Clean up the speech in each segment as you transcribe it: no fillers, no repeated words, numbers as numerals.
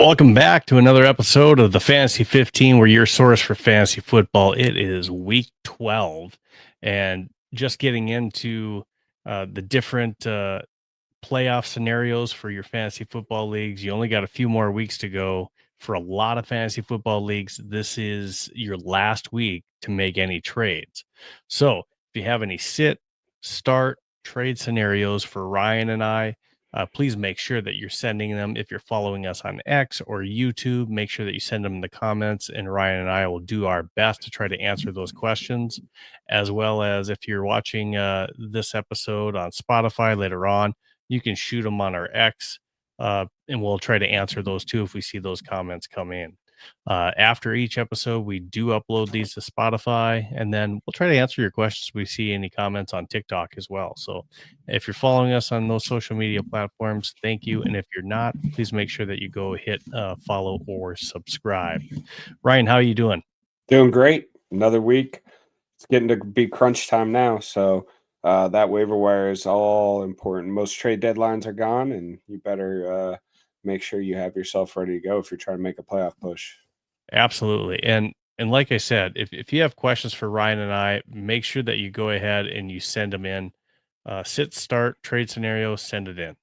Welcome back to another episode of the Fantasy 15, where your source for fantasy football. It is week 12, and just getting into the different playoff scenarios for your fantasy football leagues. You only got a few more weeks to go for a lot of fantasy football leagues. This is your last week to make any trades. So if you have any sit, start, trade scenarios for Ryan and I, please make sure that you're sending them. If you're following us on X or YouTube, make sure that you send them in the comments, and Ryan and I will do our best to try to answer those questions. As well as if you're watching this episode on Spotify later on, you can shoot them on our X, and we'll try to answer those too if we see those comments come in. After each episode, we do upload these to Spotify, and then we'll try to answer your questions if we see any comments on TikTok as well. So if you're following us on those social media platforms, thank you. And if you're not, please make sure that you go hit follow or subscribe. Ryan, how are you doing? Doing great. Another week. It's getting to be crunch time now. So that waiver wire is all important. Most trade deadlines are gone, and you better make sure you have yourself ready to go if you're trying to make a playoff push. Absolutely. And like I said, if you have questions for Ryan and I, make sure that you go ahead and you send them in. Sit, start, trade scenario, send it in.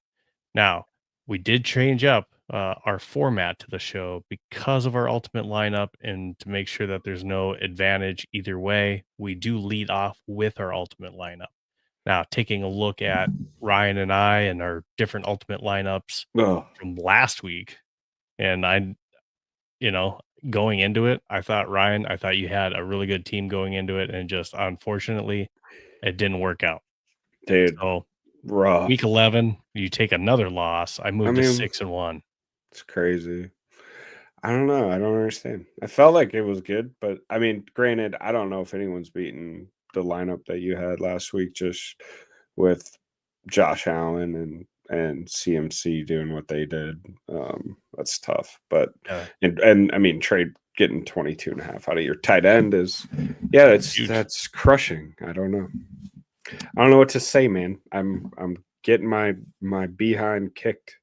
Now, we did change up our format to the show because of our ultimate lineup, and to make sure that there's no advantage either way, we do lead off with our ultimate lineup. Now, taking a look at Ryan and I and our different ultimate lineups from last week, and going into it, I thought you had a really good team going into it, and just unfortunately, it didn't work out. Dude, So rough. week 11, you take another loss. I moved to 6-1. It's crazy. I don't know. I don't understand. I felt like it was good, but I mean, granted, I don't know if anyone's beaten the lineup that you had last week, just with Josh Allen and CMC doing what they did. That's tough. But and I mean, trade getting 22.5 out of your tight end is that's crushing. I don't know what to say, man. I'm getting my behind kicked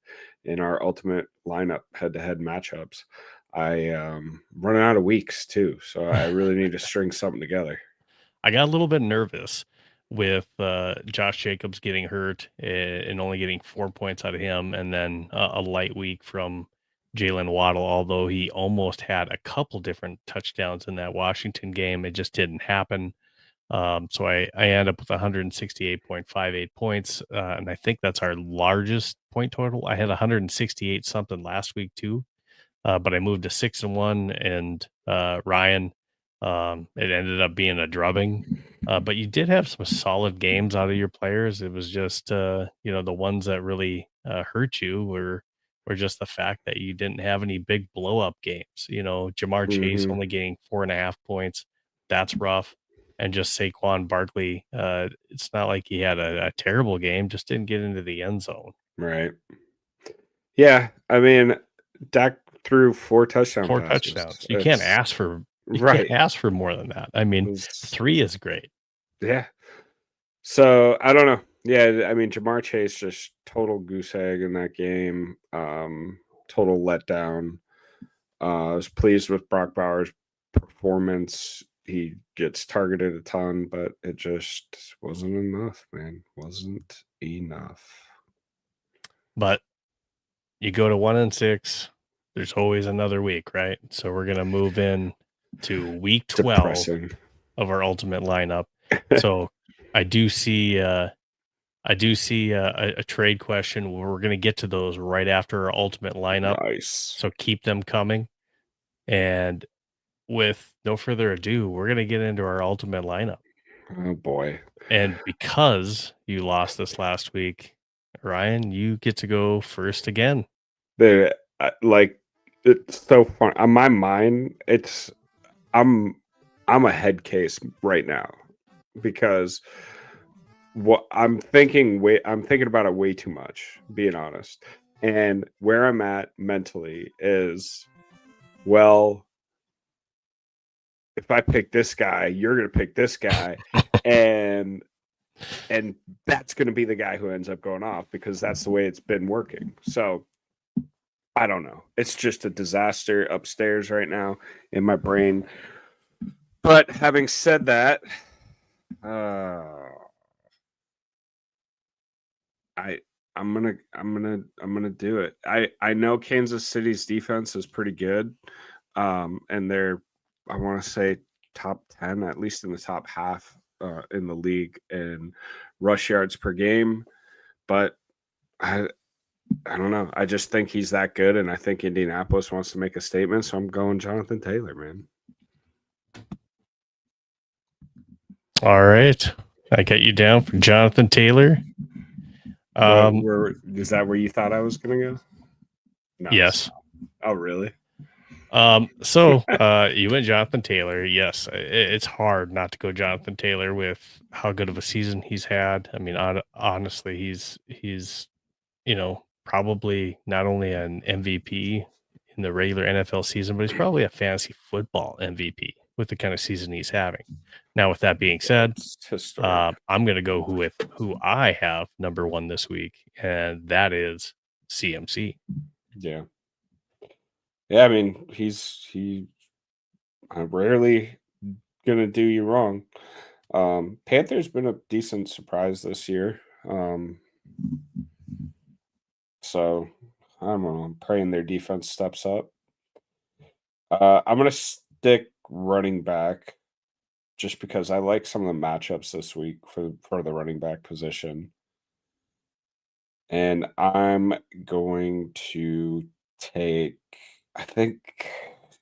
in our ultimate lineup head-to-head matchups. I running out of weeks too, so I really need to string something together. I got a little bit nervous with Josh Jacobs getting hurt and only getting 4 points out of him, and then a light week from Jalen Waddle, although he almost had a couple different touchdowns in that Washington game. It just didn't happen. So I end up with 168.58 points, and I think that's our largest point total. I had 168 something last week too, but I moved to 6-1, and Ryan, it ended up being a drubbing. But you did have some solid games out of your players. It was just the ones that really hurt you were just the fact that you didn't have any big blow up games. Jamar Chase only getting 4.5 points. That's rough. And just Saquon Barkley, it's not like he had a terrible game, just didn't get into the end zone. Right. Yeah, I mean, Dak threw 4 touchdown Four passes. touchdowns. You can't ask for more than that. I mean, 3 is great. Yeah. So I don't know. Yeah, I mean, Jamar Chase just total goose egg in that game. Total letdown. I was pleased with Brock Bowers' performance. He gets targeted a ton, but it just wasn't enough, man. Wasn't enough. But you go to 1-6, there's always another week, right? So we're gonna move in to week 12 of our ultimate lineup. So I do see a trade question where we're gonna get to those right after our ultimate lineup. Nice. So keep them coming. And with no further ado, we're gonna get into our ultimate lineup. Oh boy. And because you lost this last week, Ryan, you get to go first again. It's so fun. On my mind, I'm a head case right now because I'm thinking about it way too much, being honest. And where I'm at mentally is, well, if I pick this guy, you're going to pick this guy, and that's going to be the guy who ends up going off because that's the way it's been working. So I don't know. It's just a disaster upstairs right now in my brain. But having said that, I I'm gonna do it. I know Kansas City's defense is pretty good, and they're I want to say top 10, at least in the top half in the league in rush yards per game. But I I don't know. I just think he's that good, and I think Indianapolis wants to make a statement. So I'm going Jonathan Taylor, man. All right. I got you down for Jonathan Taylor. Is that where you thought I was gonna go? No. Yes. Oh, really? So you went Jonathan Taylor. Yes, it's hard not to go Jonathan Taylor with how good of a season he's had. I mean, honestly, he's probably not only an MVP in the regular NFL season, but he's probably a fantasy football MVP with the kind of season he's having. Now, with that being said, I'm going to go with who I have number one this week, and that is CMC. Yeah. Yeah, I mean, I'm rarely gonna do you wrong. Panthers been a decent surprise this year. So I don't know. I'm praying their defense steps up. I'm gonna stick running back just because I like some of the matchups this week for the running back position. And I'm going to take, I think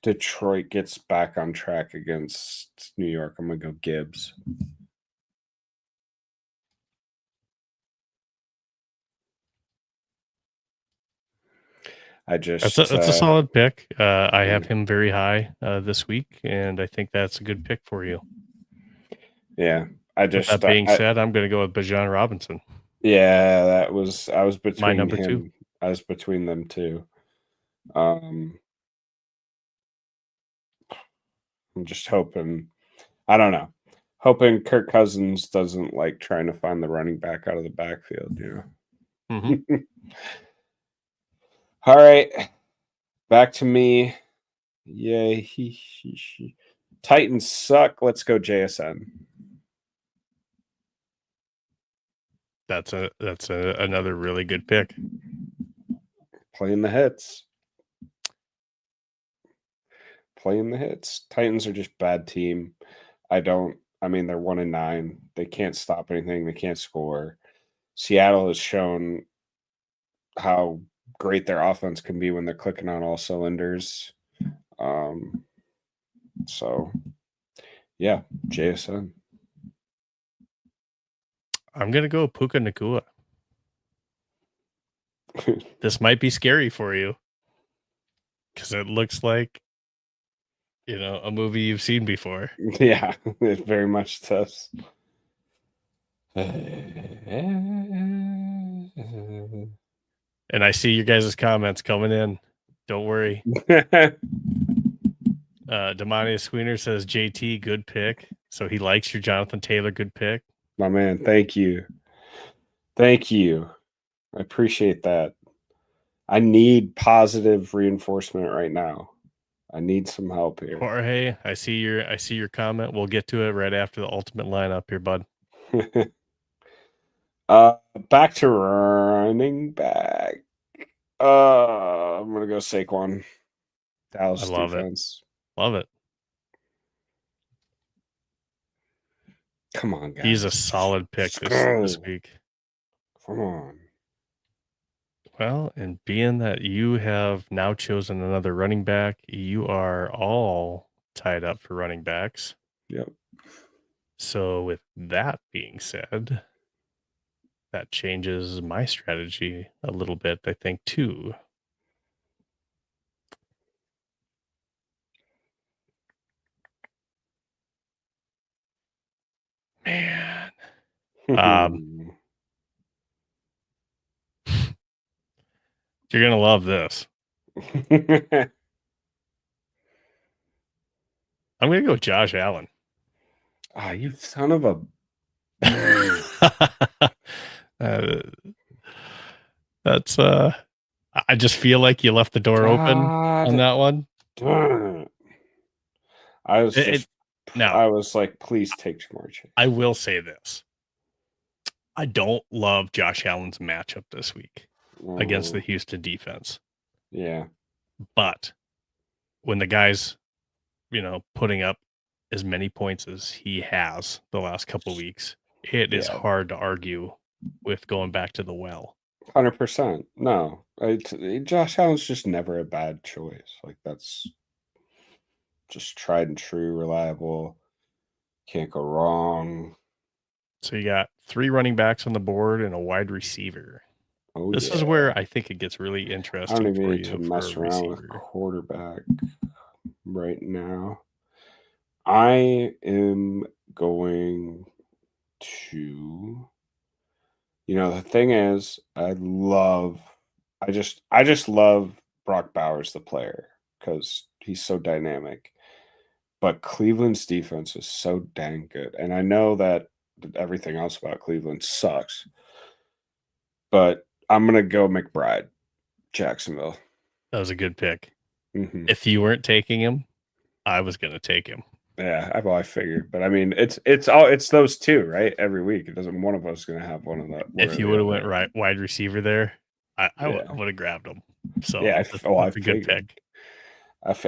Detroit gets back on track against New York. I'm going to go Gibbs. That's a solid pick. I have him very high this week, and I think that's a good pick for you. Yeah. With that being said, I'm going to go with Bijan Robinson. Yeah, I was between my number two. I was between them two. I'm just hoping, I don't know, hoping Kirk Cousins doesn't like trying to find the running back out of the backfield, you know. Mm-hmm. All right, back to me. Yay. Titans suck. Let's go JSN. That's another really good pick. Playing the hits. Titans are just bad team. I mean, they're 1-9. They can't stop anything. They can't score. Seattle has shown how great their offense can be when they're clicking on all cylinders. So yeah, JSN. I'm gonna go Puka Nacua. This might be scary for you because it looks like a movie you've seen before. Yeah, it very much does. And I see your guys' comments coming in. Don't worry. Demanius Sweener says JT, good pick. So he likes your Jonathan Taylor, good pick. My man, thank you. Thank you. I appreciate that. I need positive reinforcement right now. I need some help here. Jorge, I see your comment. We'll get to it right after the ultimate lineup here, bud. Back to running back. I'm gonna go Saquon. Dallas defense. Love it. Come on, guys. He's a solid pick this week. Come on. Well, and being that you have now chosen another running back, you are all tied up for running backs. Yep. So with that being said, that changes my strategy a little bit, I think, too. Man. You're going to love this. I'm going to go Josh Allen. Ah, you son of a... that's I just feel like you left the door open on God that one. darn it. I was It just now, I was like, please take Jamar Chase. I will say this. I don't love Josh Allen's matchup this week against the Mm, Houston defense. yeah, But when the guy's, putting up as many points as he has the last couple weeks, it is yeah, hard to argue with going back to the well. 100%. No, Josh Allen's just never a bad choice. Like that's just tried and true, reliable. Can't go wrong. So you got 3 running backs on the board and a wide receiver. Oh This is yeah. where I think it gets really I don't interesting even for need to you for a mess around with receiver. quarterback right now. I am going to, the thing is, I just love Brock Bowers, the player, because he's so dynamic. But Cleveland's defense is so dang good. And I know that everything else about Cleveland sucks, but I'm going to go McBride, Jacksonville. That was a good pick. Hmm. If you weren't taking him, I was going to take him. Yeah, I figured, but I mean, it's those two, right? Every week, it doesn't. One of us is gonna have one If or you the would have other. went right wide receiver there, I Yeah, would have grabbed him. So yeah. I that's a good figured. pick.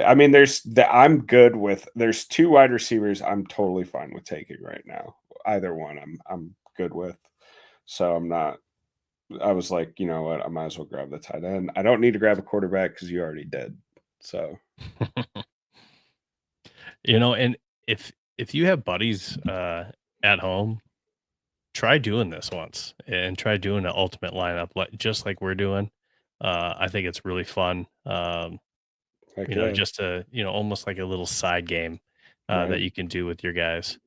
I mean, I'm good with. There's two wide receivers. I'm totally fine with taking right now. Either one, I'm good with. So I'm not. I was like, you know what? I might as well grab the tight end. I don't need to grab a quarterback because you already did. So And if you have buddies at home, try doing this once and try doing an ultimate lineup just like we're doing. I think it's really fun. heck yeah, Just almost like a little side game that right. you can do with your guys.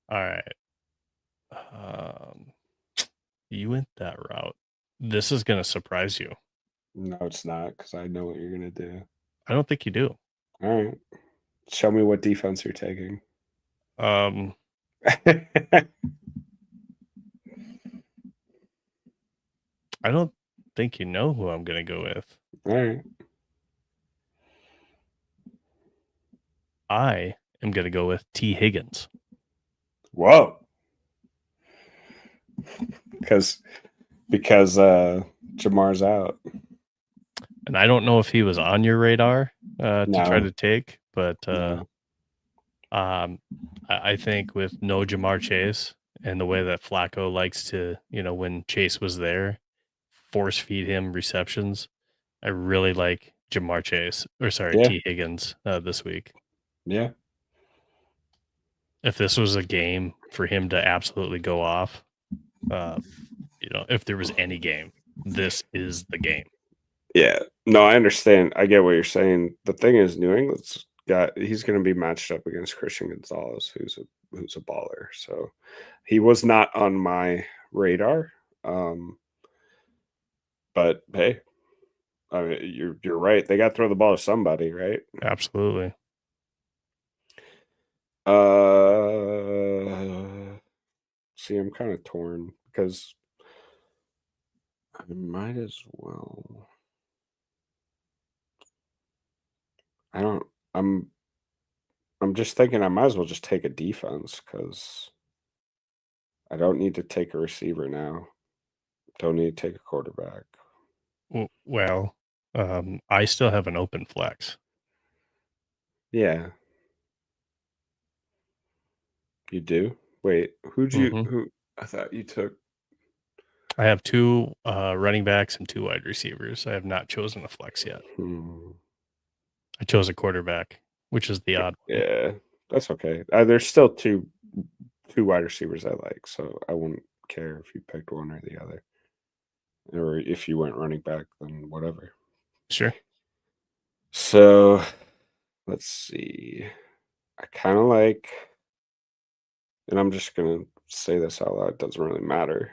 All right. Um, you went that route. This is going to surprise you. No, it's not because I know what you're gonna do. I don't think you do. All right, show me what defense you're taking. Um, I don't think you know who I'm going to go with. All right. I am going to go with T. Higgins. Whoa. Because Jamar's out. And I don't know if he was on your radar to try No, to take, but no. I think with no Jamar Chase and the way that Flacco likes to, when Chase was there, force feed him receptions, I really like Jamar Chase, or sorry, Yeah, T. Higgins this week. yeah. If this was a game for him to absolutely go off, if there was any game, this is the game. Yeah. No, I understand. I get what you're saying. The thing is, New England's he's going to be matched up against Christian Gonzalez, who's a baller. So he was not on my radar. Um, but hey, I mean, you're right. They got to throw the ball to somebody, right? Absolutely. See, I'm kind of torn because I might as well. I don't. I'm. I'm just thinking I might as well just take a defense because I don't need to take a receiver now. Don't need to take a quarterback. Well, I still have an open flex. Yeah, you do. Wait, Hmm who? I thought you took. I have 2 running backs and 2 wide receivers. I have not chosen a flex yet. Hmm, I chose a quarterback, which is the odd one. yeah, that's okay. There's still two wide receivers I like, so I wouldn't care if you picked one or the other, or if you went running back, then whatever. Sure. So let's see. I kind of like, and I'm just gonna say this out loud. It doesn't really matter,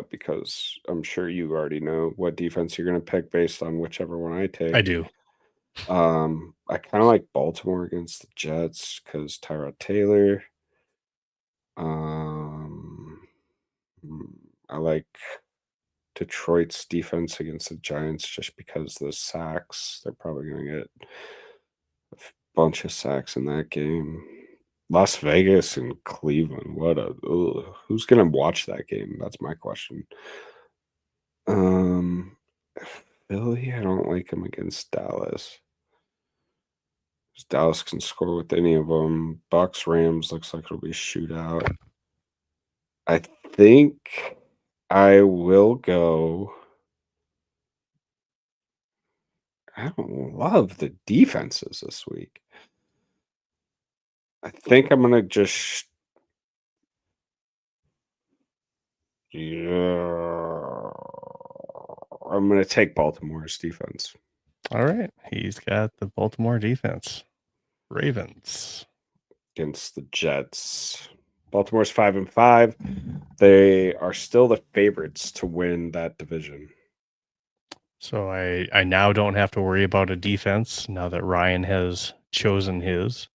because I'm sure you already know what defense you're gonna pick based on whichever one I I take. do. I kind of like Baltimore against the Jets because Tyrod Taylor. Um, mm, I like Detroit's defense against the Giants just because of the sacks. They're probably going to get a bunch of sacks in that game. Las Vegas and Cleveland. Who's going to watch that game? That's my question. Philly, I don't like them against Dallas. Dallas can score with any of them. Bucks, Rams looks like it'll be a shootout. I think I will go. I don't love the defenses this week. I think I'm gonna just I'm gonna take Baltimore's defense. All right. He's got the Baltimore defense. Ravens against the Jets. Baltimore's 5-5. They are still the favorites to win that division. So I now don't have to worry about a defense now that Ryan has chosen his.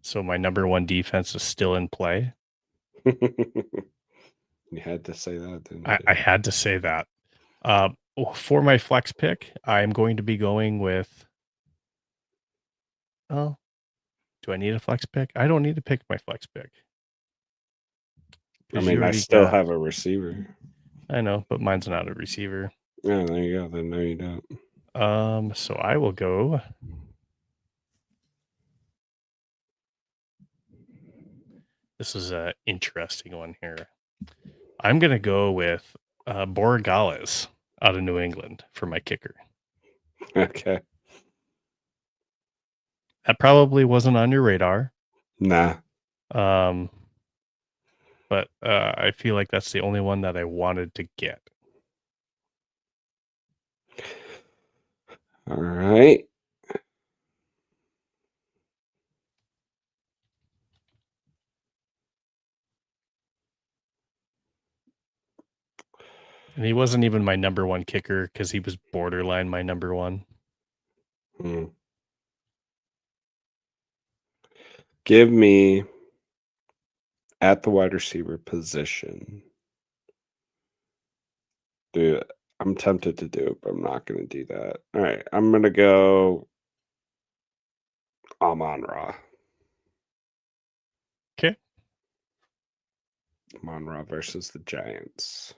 So my number one defense is still in play. You had to say that, didn't you? I had to say that. For my flex pick, I'm going to be going with. Oh, do I need a flex pick? I don't need to pick my flex pick. I mean, I still have a receiver. I know, but mine's not a receiver. Yeah, there you go. Then no, you don't. So I will go. This is an interesting one here. I'm gonna go with Borregales out of New England for my kicker. Okay. That probably wasn't on your radar. Nah. But I feel like that's the only one that I wanted to get. All right. And he wasn't even my number one kicker because he was borderline my number one. Give me at the wide receiver position. Dude, I'm tempted to do it, but I'm not going to do that. All right. I'm going to go Amon-Ra. Okay. Amon-Ra versus the Giants.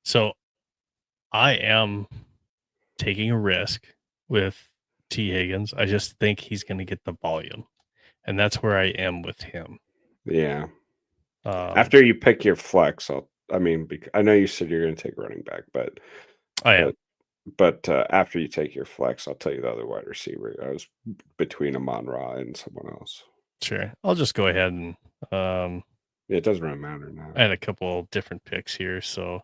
So I am taking a risk with T. Higgins. I just think he's going to get the volume. And that's where I am with him. Yeah. After you pick your flex, I know you said you're going to take running back, but I am. But after you take your flex, I'll tell you the other wide receiver. I was between Amon-Ra and someone else. Sure. I'll just go ahead and it doesn't really matter now. I had a couple different picks here, so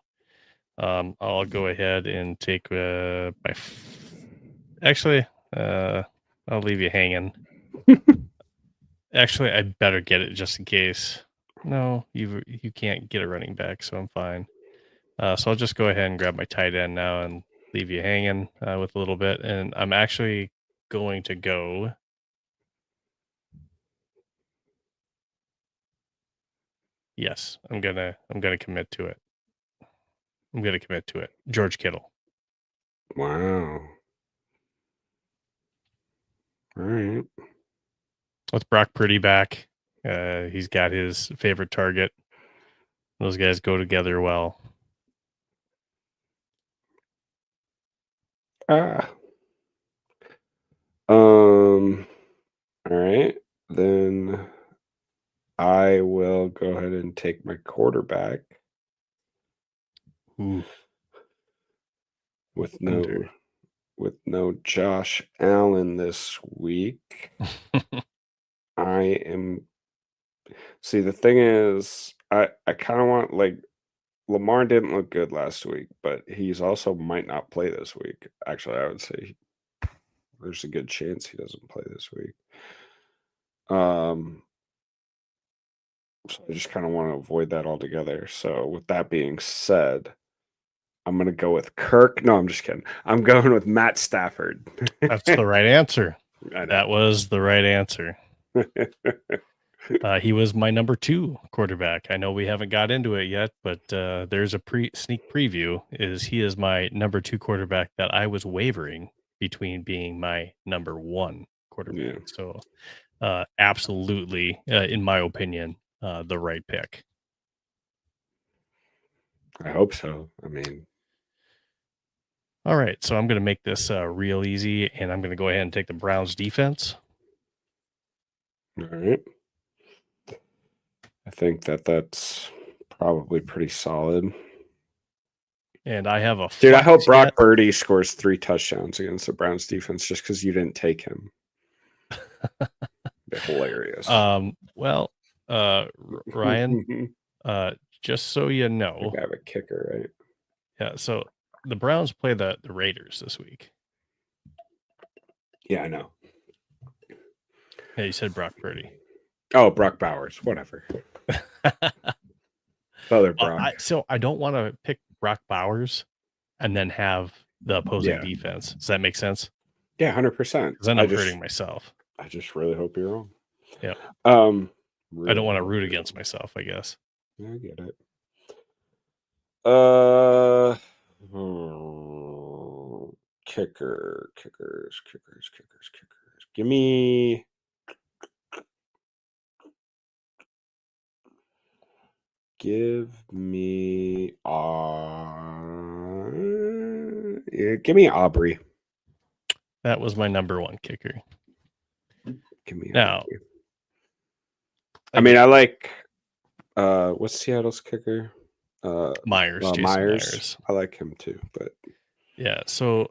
I'll go ahead and take Actually, I'll leave you hanging. Actually, I better get it just in case. No, you can't get a running back, so I'm fine. So I'll just go ahead and grab my tight end now and leave you hanging with a little bit. And I'm actually going to go. Yes, I'm gonna commit to it. I'm gonna commit to it. George Kittle. Wow. All right. With Brock Purdy back, he's got his favorite target. Those guys go together well. All right. Then I will go ahead and take my quarterback. Ooh. With no Josh Allen this week. See, the thing is, I kind of want, like, Lamar didn't look good last week, but he's also might not play this week. Actually, I would say there's a good chance he doesn't play this week. So I just kind of want to avoid that altogether. So with that being said, I'm going to go with Kirk. No, I'm just kidding. I'm going with Matt Stafford. That's the right answer. That was the right answer. He was my number 2 quarterback. I know we haven't got into it yet, but there's a sneak preview. He is my number 2 quarterback that I was wavering between being my number 1 quarterback. Yeah, So, absolutely, in my opinion, the right pick. I hope so. I mean, All right, so I'm going to make this real easy, and I'm going to go ahead and take the Browns defense. all right. I think that's probably pretty solid. And I have a Dude, I hope flex Brock yet. Purdy scores 3 touchdowns against the Browns defense just because you didn't take him. Be hilarious. Well, Ryan, just so you know, I have a kicker, right? yeah. So the Browns play the Raiders this week. Yeah, I know. Yeah, you said Brock Purdy. Oh, Brock Bowers, whatever. Other Brock. So I don't want to pick Brock Bowers and then have the opposing defense. Does that make sense? Yeah, 100%. Because then I'm hurting myself. I just really hope you're wrong. Yeah. Really I don't want to root against myself, I guess. Yeah, I get it. Kickers. Give me Aubrey. That was my number 1 kicker. Give me now. Aubrey. I mean, I like what's Seattle's kicker? Myers. Jason Myers. I like him too, but yeah. So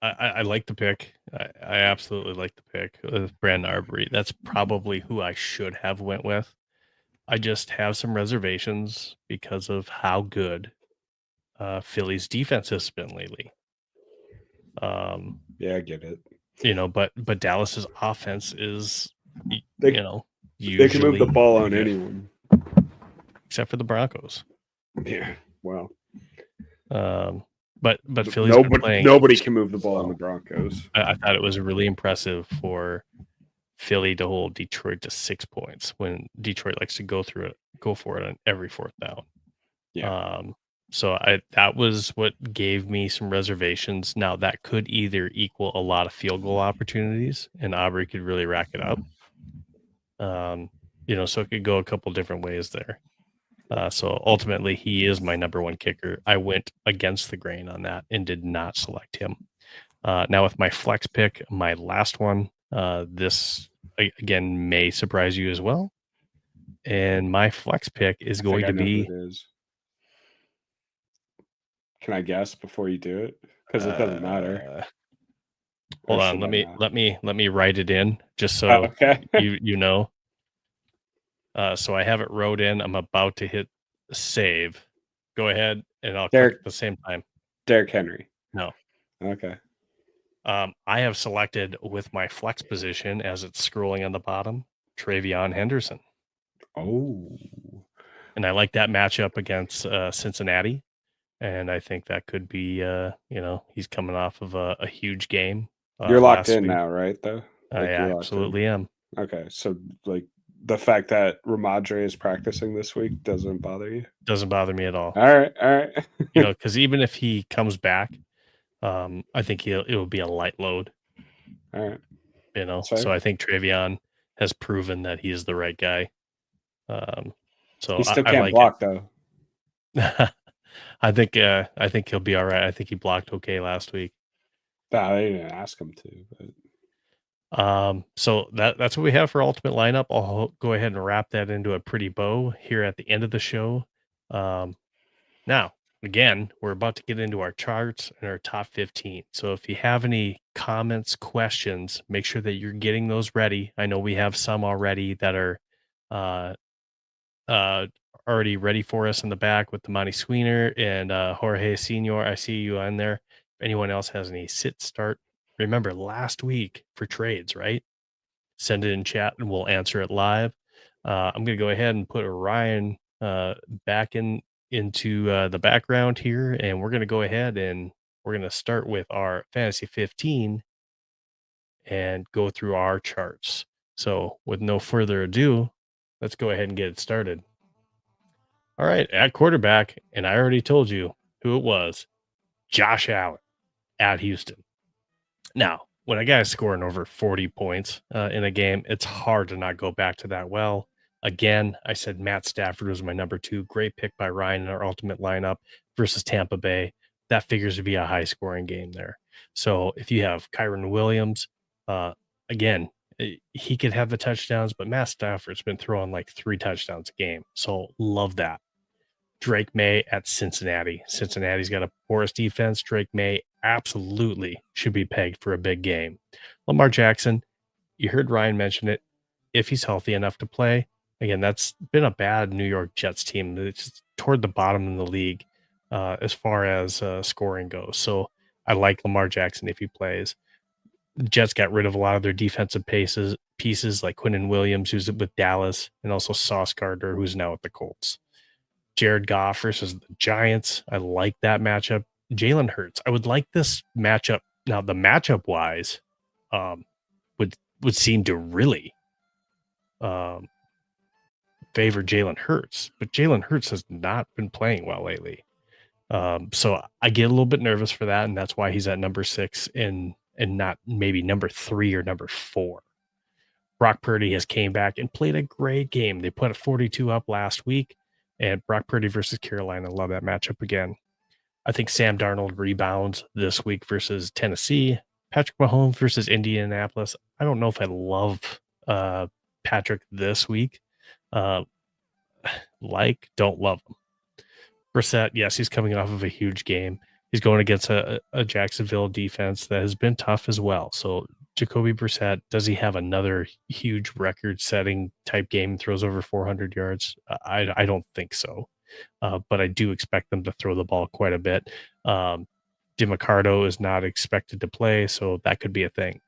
I like the pick. I absolutely like the pick with Brandon Aubrey. That's probably who I should have went with. I just have some reservations because of how good Philly's defense has been lately. Yeah, I get it. But Dallas's offense is, they can move the ball on anyone except for the Broncos. Yeah, well, but Philly's been playing. Nobody can move the ball on the Broncos. I thought it was really impressive for Philly to hold Detroit to 6 points when Detroit likes to go for it on every 4th down. Yeah. So that was what gave me some reservations. Now that could either equal a lot of field goal opportunities, and Aubrey could really rack it up. So it could go a couple different ways there. So ultimately, he is my number 1 kicker. I went against the grain on that and did not select him. Now with my flex pick, my last one, this again may surprise you as well. And my flex pick is going to be. Can I guess before you do it? Because it doesn't matter. Hold on, let me write it in just so okay. you know. So I have it wrote in. I'm about to hit save. Go ahead, and I'll click at the same time. Derrick Henry. No. Okay. I have selected with my flex position as it's scrolling on the bottom, TreVeyon Henderson. Oh. And I like that matchup against Cincinnati. And I think that could be, he's coming off of a huge game. You're locked in now, right? Though I absolutely am. Okay, so the fact that Ramadre is practicing this week doesn't bother you? Doesn't bother me at all. All right. Because even if he comes back, I think it will be a light load. All right. So I think TreVeyon has proven that he is the right guy. So he still can't block though. I think he'll be all right. I think he blocked okay last week. I didn't ask him to, but so that's what we have for ultimate lineup. I'll go ahead and wrap that into a pretty bow here at the end of the show. Now, again, we're about to get into our charts and our top 15. So if you have any comments, questions, make sure that you're getting those ready. I know we have some already that are already ready for us in the back with the Monty Sweener and Jorge Senior. I see you on there. If anyone else has any sit start, remember last week for trades, right? Send it in chat and we'll answer it live. I'm going to go ahead and put Ryan back into the background here, and we're going to go ahead and we're going to start with our Fantasy 15 and go through our charts. So with no further ado, let's go ahead and get it started. All right, at quarterback, and I already told you who it was, Josh Allen at Houston. Now, when a guy's scoring over 40 points in a game, it's hard to not go back to that well. Again, I said Matt Stafford was my number 2. Great pick by Ryan in our ultimate lineup versus Tampa Bay. That figures to be a high scoring game there. So if you have Kyron Williams, again, he could have the touchdowns, but Matt Stafford's been throwing like 3 touchdowns a game. So love that. Drake May at Cincinnati. Cincinnati's got a porous defense. Drake May absolutely should be pegged for a big game. Lamar Jackson, you heard Ryan mention it. If he's healthy enough to play, again, that's been a bad New York Jets team. It's toward the bottom in the league as far as scoring goes. So I like Lamar Jackson if he plays. The Jets got rid of a lot of their defensive pieces like Quinnen Williams, who's with Dallas, and also Sauce Gardner, who's now with the Colts. Jared Goff versus the Giants. I like that matchup. Jalen Hurts. I would like this matchup. Now, the matchup wise, would seem to really favor Jalen Hurts, but Jalen Hurts has not been playing well lately. So I get a little bit nervous for that, and that's why he's at number 6 and not maybe number 3 or number 4. Brock Purdy has came back and played a great game. They put a 42 up last week. And Brock Purdy versus Carolina, love that matchup again. I think Sam Darnold rebounds this week versus Tennessee. Patrick Mahomes versus Indianapolis. I don't know if I love Patrick this week. Don't love him. Brissett, yes, he's coming off of a huge game. He's going against a Jacksonville defense that has been tough as well. So Jacoby Brissett, does he have another huge record-setting type game, throws over 400 yards? I don't think so. But I do expect them to throw the ball quite a bit. DeMarcado is not expected to play, so that could be a thing.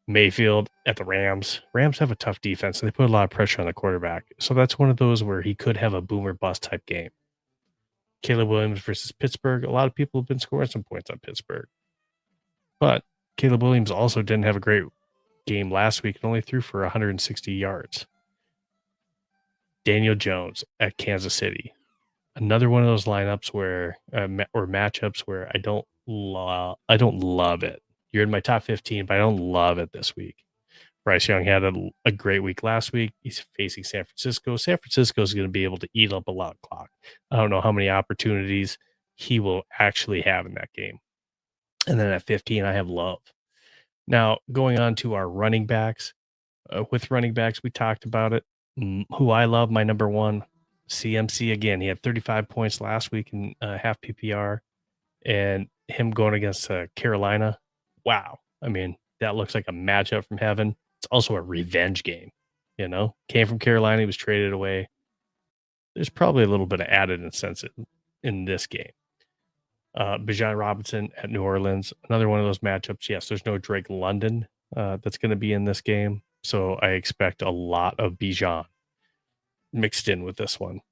Mayfield at the Rams. Rams have a tough defense, and they put a lot of pressure on the quarterback. So that's one of those where he could have a boomer bust type game. Caleb Williams versus Pittsburgh. A lot of people have been scoring some points on Pittsburgh. But Caleb Williams also didn't have a great game last week and only threw for 160 yards. Daniel Jones at Kansas City. Another one of those lineups where or matchups where I don't love it. You're in my top 15, but I don't love it this week. Bryce Young had a great week last week. He's facing San Francisco. San Francisco is going to be able to eat up a lot of clock. I don't know how many opportunities he will actually have in that game. And then at 15, I have Love. Now, going on to our running backs. With running backs, we talked about it. Who I love, my number 1, CMC again. He had 35 points last week in half PPR. And him going against Carolina. Wow. I mean, that looks like a matchup from heaven. It's also a revenge game, Came from Carolina, he was traded away. There's probably a little bit of added incentive in this game. Bijan Robinson at New Orleans, another one of those matchups. Yes, there's no Drake London that's going to be in this game, so I expect a lot of Bijan mixed in with this one.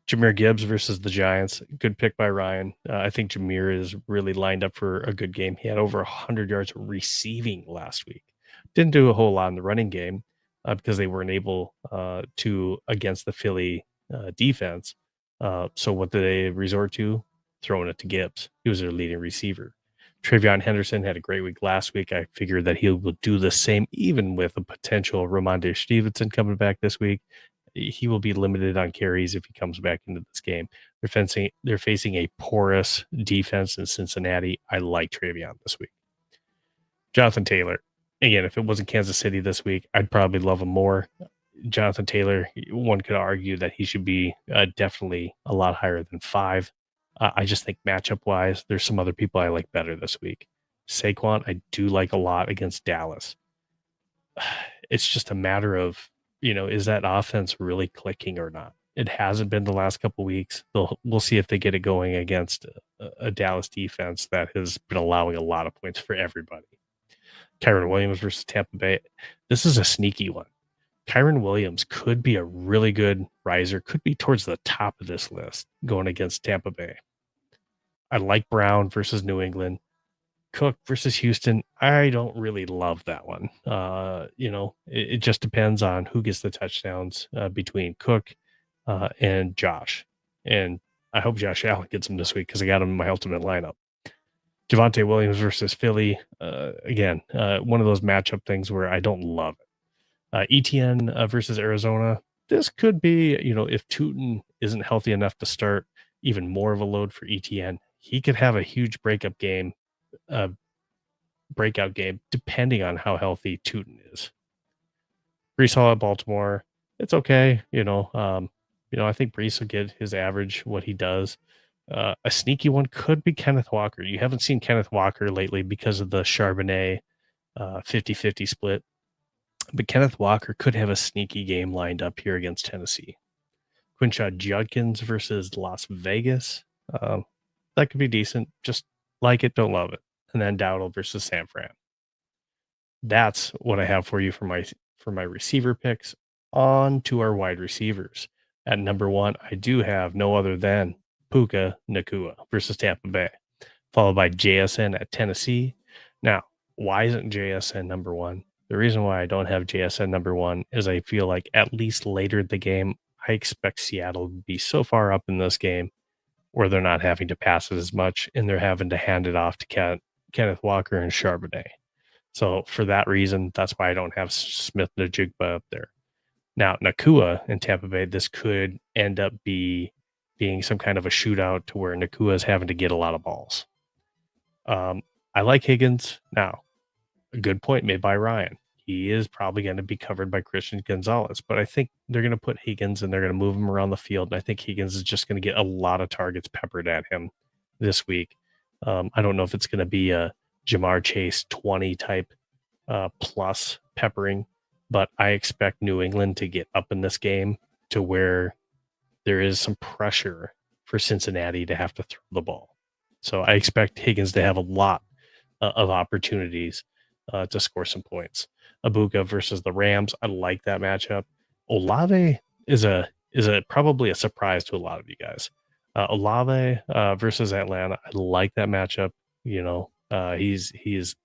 Jahmyr Gibbs versus the Giants. Good pick by Ryan. I think Jahmyr is really lined up for a good game. He had over 100 yards receiving last week. Didn't do a whole lot in the running game because they weren't able to against the Philly defense. So what did they resort to? Throwing it to Gibbs. He was their leading receiver. TreVeyon Henderson had a great week last week. I figured that he will do the same, even with a potential Ramondre Stevenson coming back this week. He will be limited on carries if he comes back into this game. They're facing a porous defense in Cincinnati. I like TreVeyon this week. Jonathan Taylor. Again, if it wasn't Kansas City this week, I'd probably love him more. Jonathan Taylor, one could argue that he should be definitely a lot higher than 5. I just think matchup-wise, there's some other people I like better this week. Saquon, I do like a lot against Dallas. It's just a matter of, is that offense really clicking or not? It hasn't been the last couple weeks. We'll see if they get it going against a Dallas defense that has been allowing a lot of points for everybody. Kyron Williams versus Tampa Bay. This is a sneaky one. Kyron Williams could be a really good riser, could be towards the top of this list going against Tampa Bay. I like Brown versus New England. Cook versus Houston, I don't really love that one. It just depends on who gets the touchdowns between Cook and Josh. And I hope Josh Allen gets them this week because I got him in my ultimate lineup. Javonte Williams versus Philly. Again, one of those matchup things where I don't love it. ETN versus Arizona. This could be, if Tootin isn't healthy enough to start, even more of a load for ETN. He could have a huge breakout game, depending on how healthy Tootin is. Brees Hall at Baltimore. It's okay. I think Brees will get his average, what he does. A sneaky one could be Kenneth Walker. You haven't seen Kenneth Walker lately because of the Charbonnet 50-50 split. But Kenneth Walker could have a sneaky game lined up here against Tennessee. Quinshad Judkins versus Las Vegas. That could be decent. Just like it, don't love it. And then Dowdle versus San Fran. That's what I have for you for my receiver picks. On to our wide receivers. At number 1, I do have no other than Puka Nacua versus Tampa Bay, followed by JSN at Tennessee. Now, why isn't JSN number 1? The reason why I don't have JSN number 1 is I feel like at least later in the game, I expect Seattle to be so far up in this game where they're not having to pass it as much and they're having to hand it off to Kenneth Walker and Charbonnet. So for that reason, that's why I don't have Smith-Njigba up there. Now, Nacua in Tampa Bay, this could end up being some kind of a shootout to where Nacua is having to get a lot of balls. I like Higgins. Now, a good point made by Ryan. He is probably going to be covered by Christian Gonzalez, but I think they're going to put Higgins and they're going to move him around the field. And I think Higgins is just going to get a lot of targets peppered at him this week. I don't know if it's going to be a Jamar Chase 20 type plus peppering, but I expect New England to get up in this game to where there is some pressure for Cincinnati to have to throw the ball. So I expect Higgins to have a lot of opportunities to score some points. Abuka versus the Rams. I like that matchup. Olave is probably a surprise to a lot of you guys. Olave versus Atlanta. I like that matchup. He's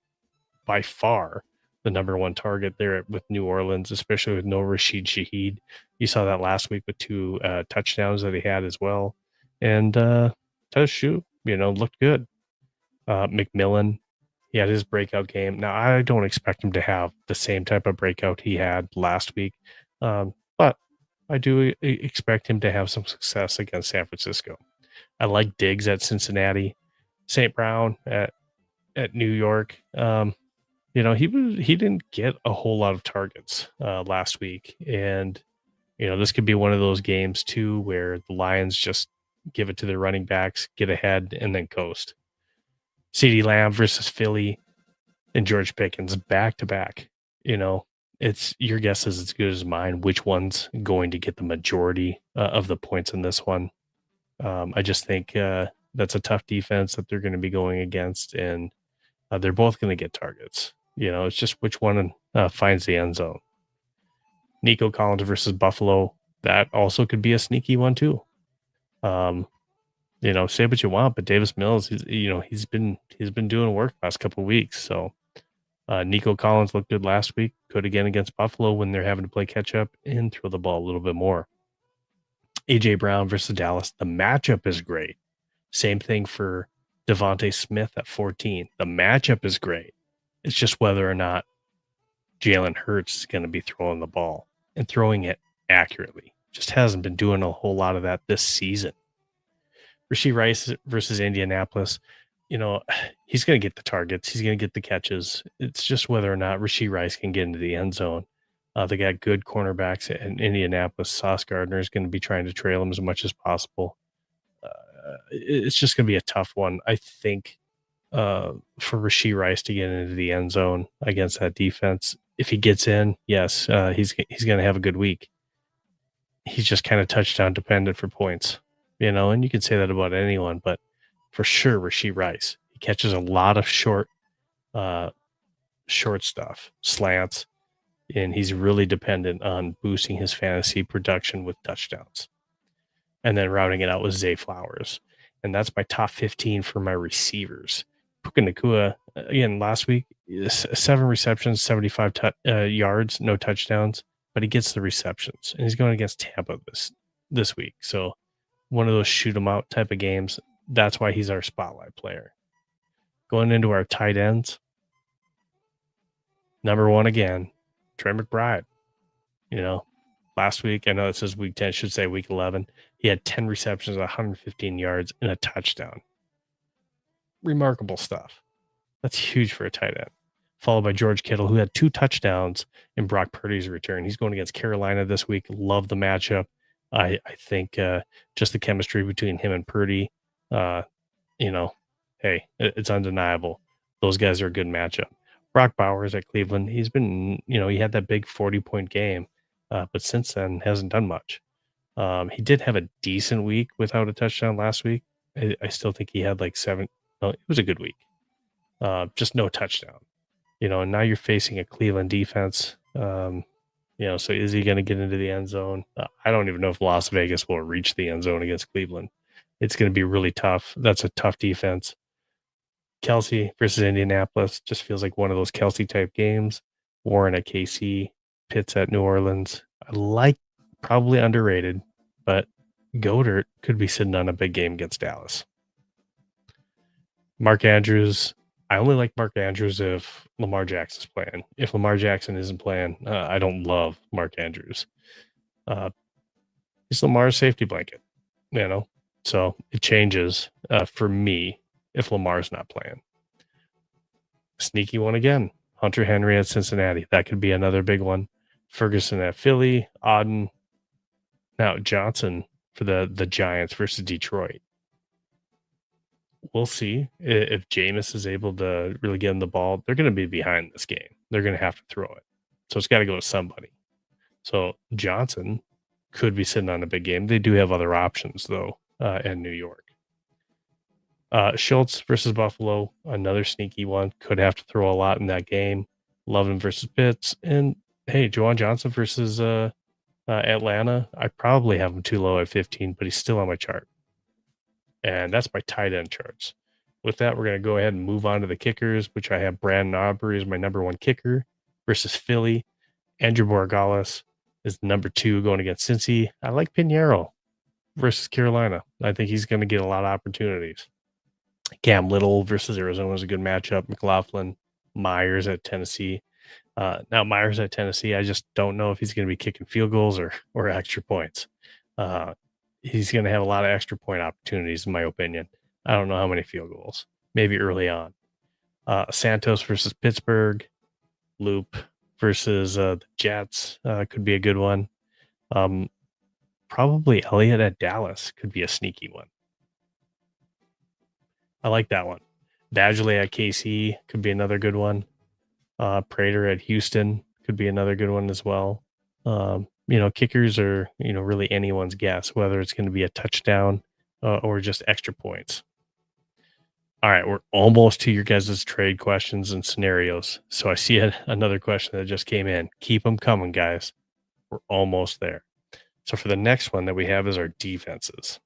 by far the number 1 target there with New Orleans, especially with no Rashid Shaheed. You saw that last week with 2 touchdowns that he had as well. And Teshu, looked good. McMillan, he had his breakout game. Now, I don't expect him to have the same type of breakout he had last week, but I do expect him to have some success against San Francisco. I like Diggs at Cincinnati, St. Brown at New York. He didn't get a whole lot of targets last week, and this could be one of those games too where the Lions just give it to their running backs, get ahead, and then coast. CeeDee Lamb versus Philly and George Pickens back to back. It's your guess is as good as mine. Which one's going to get the majority of the points in this one? I just think that's a tough defense that they're going to be going against, and they're both going to get targets. It's just which one finds the end zone. Nico Collins versus Buffalo. That also could be a sneaky one too. Say what you want, but Davis Mills, he's been doing work the last couple of weeks. So Nico Collins looked good last week. Could again against Buffalo when they're having to play catch up and throw the ball a little bit more. AJ Brown versus Dallas. The matchup is great. Same thing for Devontae Smith at 14. The matchup is great. It's just whether or not Jalen Hurts is going to be throwing the ball and throwing it accurately. Just hasn't been doing a whole lot of that this season. Rashee Rice versus Indianapolis. He's going to get the targets. He's going to get the catches. It's just whether or not Rashee Rice can get into the end zone. They got good cornerbacks in Indianapolis. Sauce Gardner is going to be trying to trail him as much as possible. It's just going to be a tough one, I think, for Rashee Rice to get into the end zone against that defense. If he gets in, yes, he's going to have a good week. He's just kind of touchdown dependent for points, and you can say that about anyone, but for sure, Rashee Rice, he catches a lot of short stuff, slants, and he's really dependent on boosting his fantasy production with touchdowns. And then rounding it out with Zay Flowers. And that's my top 15 for my receivers. Puka Nacua, again, last week, 7 receptions, 75 yards, no touchdowns, but he gets the receptions, and he's going against Tampa this week. So one of those shoot 'em out type of games. That's why he's our spotlight player. Going into our tight ends, number one again, Trey McBride. Last week, I know it says week 10, should say week 11. He had 10 receptions, 115 yards, and a touchdown. Remarkable stuff. That's huge for a tight end. Followed by George Kittle, who had 2 touchdowns in Brock Purdy's return. He's going against Carolina this week. Love the matchup. I think just the chemistry between him and Purdy, hey, it's undeniable. Those guys are a good matchup. Brock Bowers at Cleveland, he's been, he had that big 40-point game, but since then hasn't done much. He did have a decent week without a touchdown last week. I still think he had like 7. No, it was a good week. Just no touchdown. And now you're facing a Cleveland defense. So is he going to get into the end zone? I don't even know if Las Vegas will reach the end zone against Cleveland. It's going to be really tough. That's a tough defense. Kelsey versus Indianapolis just feels like one of those Kelsey type games. Warren at KC, Pitts at New Orleans. I like, probably underrated, but Goddard could be sitting on a big game against Dallas. Mark Andrews. I only like Mark Andrews if Lamar Jackson's playing. If Lamar Jackson isn't playing, I don't love Mark Andrews. He's Lamar's safety blanket, so it changes for me if Lamar's not playing. Sneaky one again. Hunter Henry at Cincinnati. That could be another big one. Ferguson at Philly. Auden. Now Johnson for the Giants versus Detroit. We'll see if Jameis is able to really get in the ball. They're going to be behind this game. They're going to have to throw it. So it's got to go to somebody. So Johnson could be sitting on a big game. They do have other options, though, in New York. Schultz versus Buffalo, another sneaky one. Could have to throw a lot in that game. Lovin versus Pitts. And, hey, Juwan Johnson versus Atlanta. I probably have him too low at 15, but he's still on my chart. And that's my tight end charts. With that, we're going to go ahead and move on to the kickers, which I have Brandon Aubrey as my number 1 kicker versus Philly. Andrew Borregales is number 2 going against Cincy. I like Pinheiro versus Carolina. I think he's going to get a lot of opportunities. Cam Little versus Arizona is a good matchup. McLaughlin, Myers at Tennessee. Now, Myers at Tennessee, I just don't know if he's going to be kicking field goals or extra points. He's going to have a lot of extra point opportunities, in my opinion. I don't know how many field goals. Maybe early on. Santos versus Pittsburgh. Loop versus the Jets could be a good one. Probably Elliott at Dallas could be a sneaky one. I like that one. Badgley at KC could be another good one. Prater at Houston could be another good one as well. Kickers are, really anyone's guess, whether it's going to be a touchdown or just extra points. All right, we're almost to your guys' trade questions and scenarios. So I see another question that just came in. Keep them coming, guys. We're almost there. So for the next one that we have is our defenses.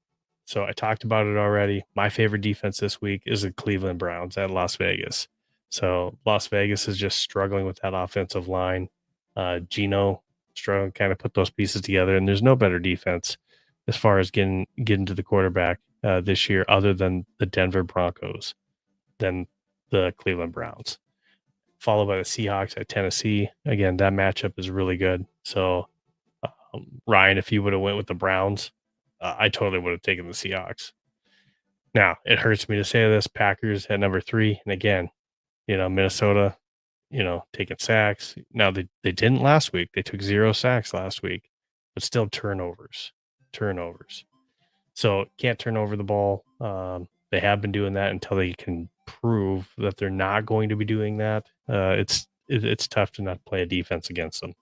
So I talked about it already. My favorite defense this week is the Cleveland Browns at Las Vegas. So Las Vegas is just struggling with that offensive line. Geno struggling to kind of put those pieces together, and there's no better defense as far as getting to the quarterback this year other than the Denver Broncos than the Cleveland Browns. Followed by the Seahawks at Tennessee. Again, that matchup is really good. So Ryan, if you would have went with the Browns, I totally would have taken the Seahawks. Now, it hurts me to say this, Packers at number 3. And again, Minnesota, taking sacks. Now, they didn't last week. They took 0 sacks last week, but still turnovers. So can't turn over the ball. They have been doing that until they can prove that they're not going to be doing that. It's tough to not play a defense against them.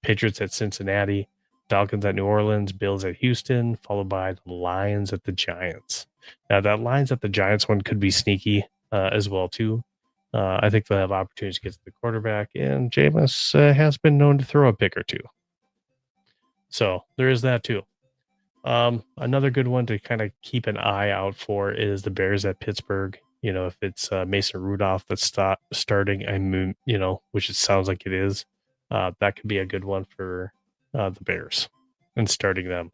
Patriots at Cincinnati, Falcons at New Orleans, Bills at Houston, followed by the Lions at the Giants. Now, that Lions at the Giants one could be sneaky as well, too. I think they'll have opportunities to get to the quarterback, and Jameis has been known to throw a pick or two. So there is that, too. Another good one to kind of keep an eye out for is the Bears at Pittsburgh. If it's Mason Rudolph that's starting, I mean, which it sounds like it is, that could be a good one for the Bears and starting them.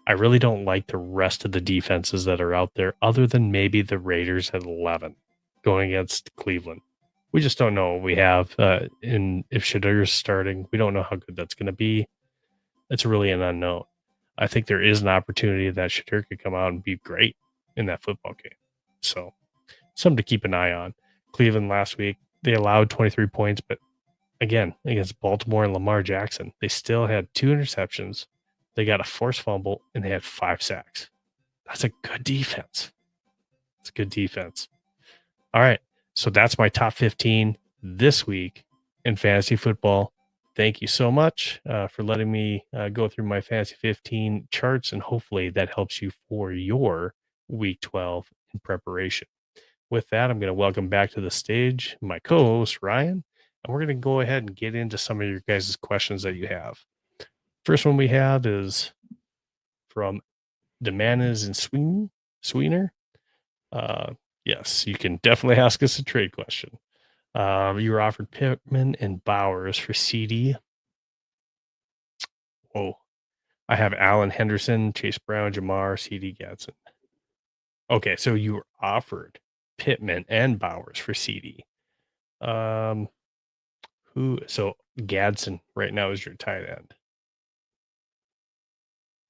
I really don't like the rest of the defenses that are out there, other than maybe the Raiders at 11 going against Cleveland. We just don't know what we have. And if Shadir's starting, we don't know how good that's going to be. It's really an unknown. I think there is an opportunity that Shadir could come out and be great in that football game. So, something to keep an eye on. Cleveland last week, they allowed 23 points, but again, against Baltimore and Lamar Jackson, they still had 2 interceptions. They got a forced fumble and they had 5 sacks. That's a good defense. It's good defense. All right. So that's my top 15 this week in fantasy football. Thank you so much for letting me go through my fantasy 15 charts, and hopefully that helps you for your week 12 in preparation. With that, I'm going to welcome back to the stage my co-host Ryan, and we're going to go ahead and get into some of your guys' questions that you have. First one we have is from Demanas and Sweener. Yes, you can definitely ask us a trade question. You were offered Pittman and Bowers for CD. Oh, I have Allen Henderson, Chase Brown, Jamar, CD Gadsden. Okay, so you were offered Pittman and Bowers for CD. So Gadsden right now is your tight end.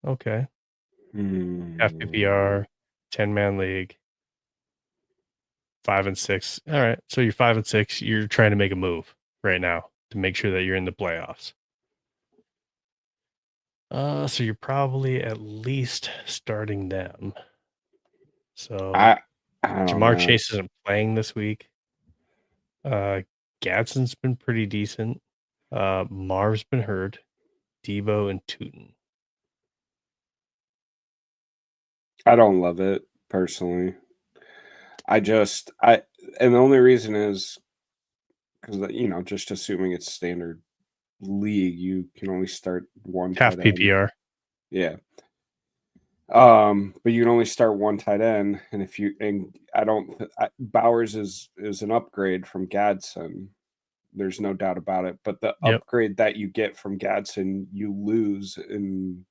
Okay. Half PPR, 10-man league, 5 and 6. All right. So you're 5 and 6. You're trying to make a move right now to make sure that you're in the playoffs. So you're probably at least starting them. So I don't Jamar know. Chase isn't playing this week. Gadsden's been pretty decent. Marv's been hurt. Debo and Tootin. I don't love it personally. And the only reason is because just assuming it's standard league, you can only start one Half tight end. PPR. Yeah. But you can only start one tight end, and Bowers is an upgrade from Gadsden. There's no doubt about it. But the upgrade that you get from Gadsden, you lose in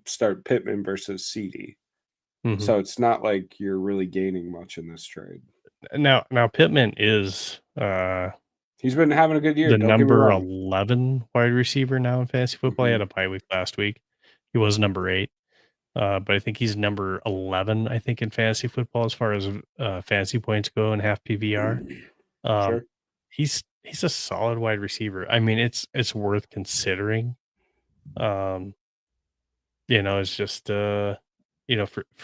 start Pittman versus CD. Mm-hmm. So it's not like you're really gaining much in this trade. Now Pittman is he's been having a good year. The Don't get me number wrong. 11 wide receiver now in fantasy football. He had a bye week last week. He was number 8. But I think he's number 11, I think, in fantasy football as far as fantasy points go and half PPR. Sure. He's a solid wide receiver. I mean, it's worth considering. It's just for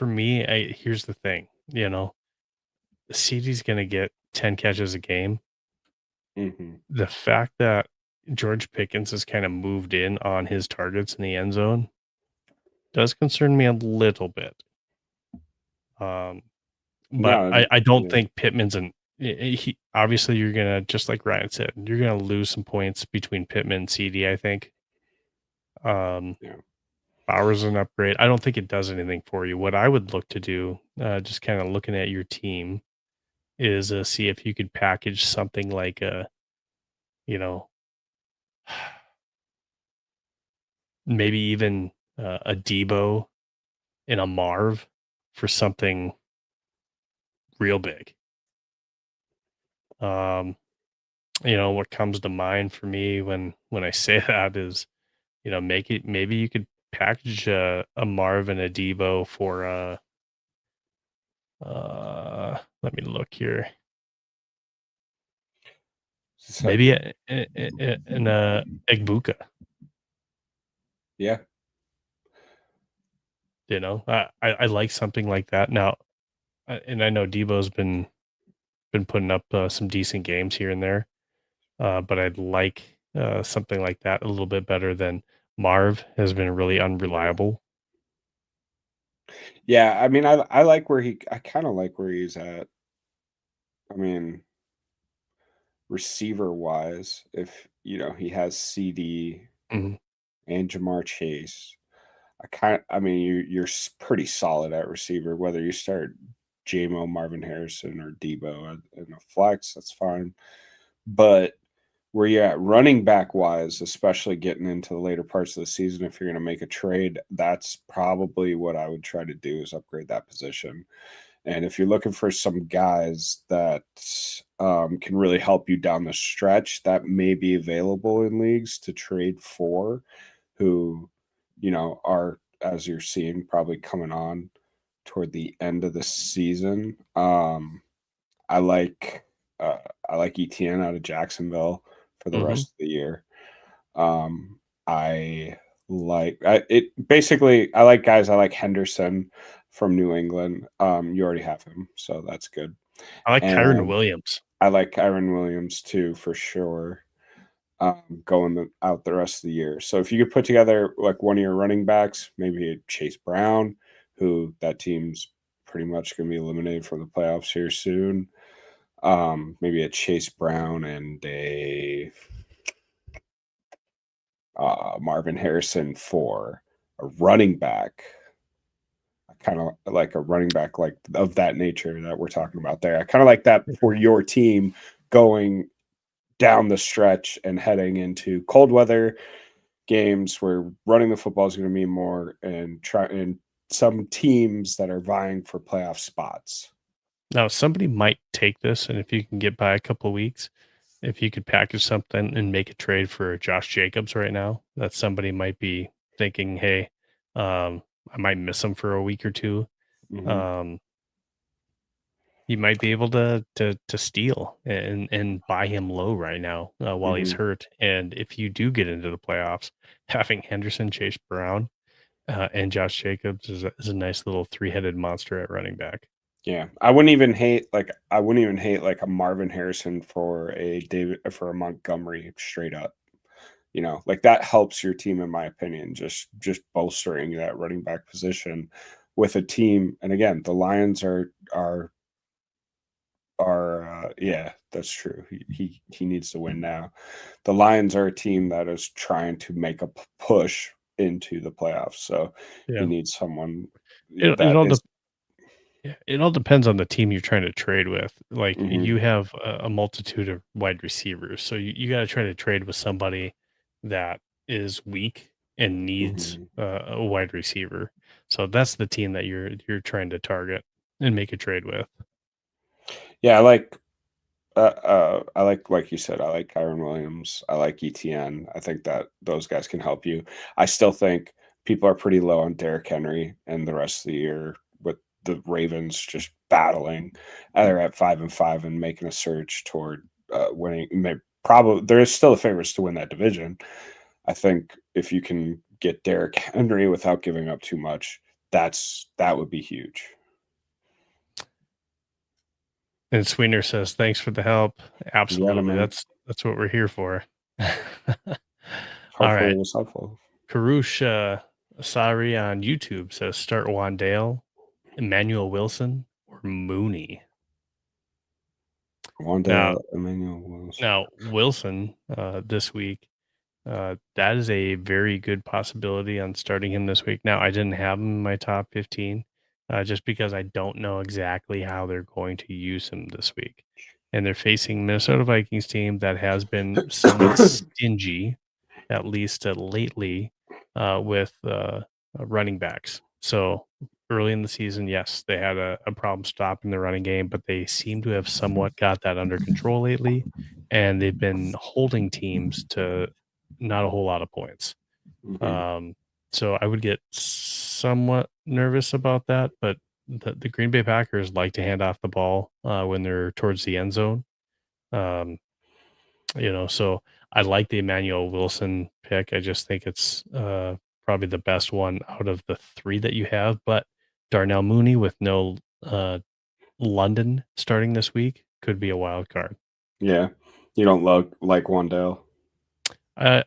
me, here's the thing, CD's gonna get 10 catches a game. Mm-hmm. The fact that George Pickens has kind of moved in on his targets in the end zone does concern me a little bit. But I don't think Pittman's obviously you're gonna, just like Ryan said, you're gonna lose some points between Pittman and CD, I think. Bowers is an upgrade. I don't think it does anything for you. What I would look to do, just kind of looking at your team, is see if you could package something like maybe even a Debo and a Marv for something real big. What comes to mind for me when I say that is, maybe you could package a Marv and a Debo for let me look here. Maybe an Egbuka. Yeah. I like something like that. Now, and I know Debo's been putting up some decent games here and there, but I'd like something like that a little bit better than Marv has been really unreliable. Yeah, I mean, I kind of like where he's at. I mean, receiver wise, if he has CD Mhm. and Jamar Chase, you're pretty solid at receiver, whether you start JMO, Marvin Harrison, or Debo in a flex, that's fine. But where you're at running back wise, especially getting into the later parts of the season, if you're going to make a trade, that's probably what I would try to do is upgrade that position. And if you're looking for some guys that can really help you down the stretch, that may be available in leagues to trade for, who, are, as you're seeing, probably coming on toward the end of the season. I like I like ETN out of Jacksonville for the Mm-hmm. rest of the year. I I like guys. I like Henderson from New England. You already have him, so that's good. I like Kyron And Williams. I like Kyron Williams too, for sure. Going out the rest of the year. So if you could put together like one of your running backs, maybe a Chase Brown, who that team's pretty much going to be eliminated from the playoffs here soon. Maybe a Chase Brown and a Marvin Harrison for a running back. I kind of like a running back like of that nature that we're talking about there. I kind of like that for your team going down the stretch and heading into cold weather games where running the football is going to mean more, and some teams that are vying for playoff spots. Now, somebody might take this, and if you can get by a couple of weeks, if you could package something and make a trade for Josh Jacobs right now, that somebody might be thinking, hey, I might miss him for a week or two. Mm-hmm. Um, you might be able to steal and buy him low right now while he's Mm-hmm. hurt. And if you do get into the playoffs, having Henderson, Chase Brown, and Josh Jacobs is a nice little three-headed monster at running back. Yeah, I wouldn't even hate like a Marvin Harrison for a Montgomery straight up. Like that helps your team, in my opinion, just bolstering that running back position with a team. And again, the Lions yeah, that's true. He needs to win now. The Lions are a team that is trying to make a push into the playoffs, so he Yeah. needs someone It that all is. Yeah, it all depends on the team you're trying to trade with. Like Mhm, you have a multitude of wide receivers, so you got to try to trade with somebody that is weak and needs mhm. a wide receiver. So that's the team that you're trying to target and make a trade with. Yeah, like you said, I like Kyron Williams. I like ETN. I think that those guys can help you. I still think people are pretty low on Derrick Henry and the rest of the year with the Ravens just battling. They're at 5-5 and making a surge toward winning. Probably there is still the favorites to win that division. I think if you can get Derrick Henry without giving up too much, that would be huge. And Sweeter says, "Thanks for the help." You got it, Absolutely, man. that's what we're here for. All Hopefully it right, was helpful. Karush Asari on YouTube says, "Start Wandale, Emmanuel Wilson, or Mooney." Now, Wandale Emmanuel Wilson. Now Wilson, this week, that is a very good possibility on starting him this week. Now, I didn't have him in my top 15, just because I don't know exactly how they're going to use him this week. And they're facing Minnesota Vikings team that has been somewhat stingy, at least lately, with running backs. So early in the season, yes, they had a problem stopping the running game, but they seem to have somewhat got that under control lately, and they've been holding teams to not a whole lot of points. Mhm. Um, so I would get somewhat nervous about that, but the Green Bay Packers like to hand off the ball when they're towards the end zone. Um, so I like the Emmanuel Wilson pick. I just think it's probably the best one out of the three that you have. But Darnell Mooney with no London starting this week could be a wild card. Yeah. You don't like Wandale? Uh,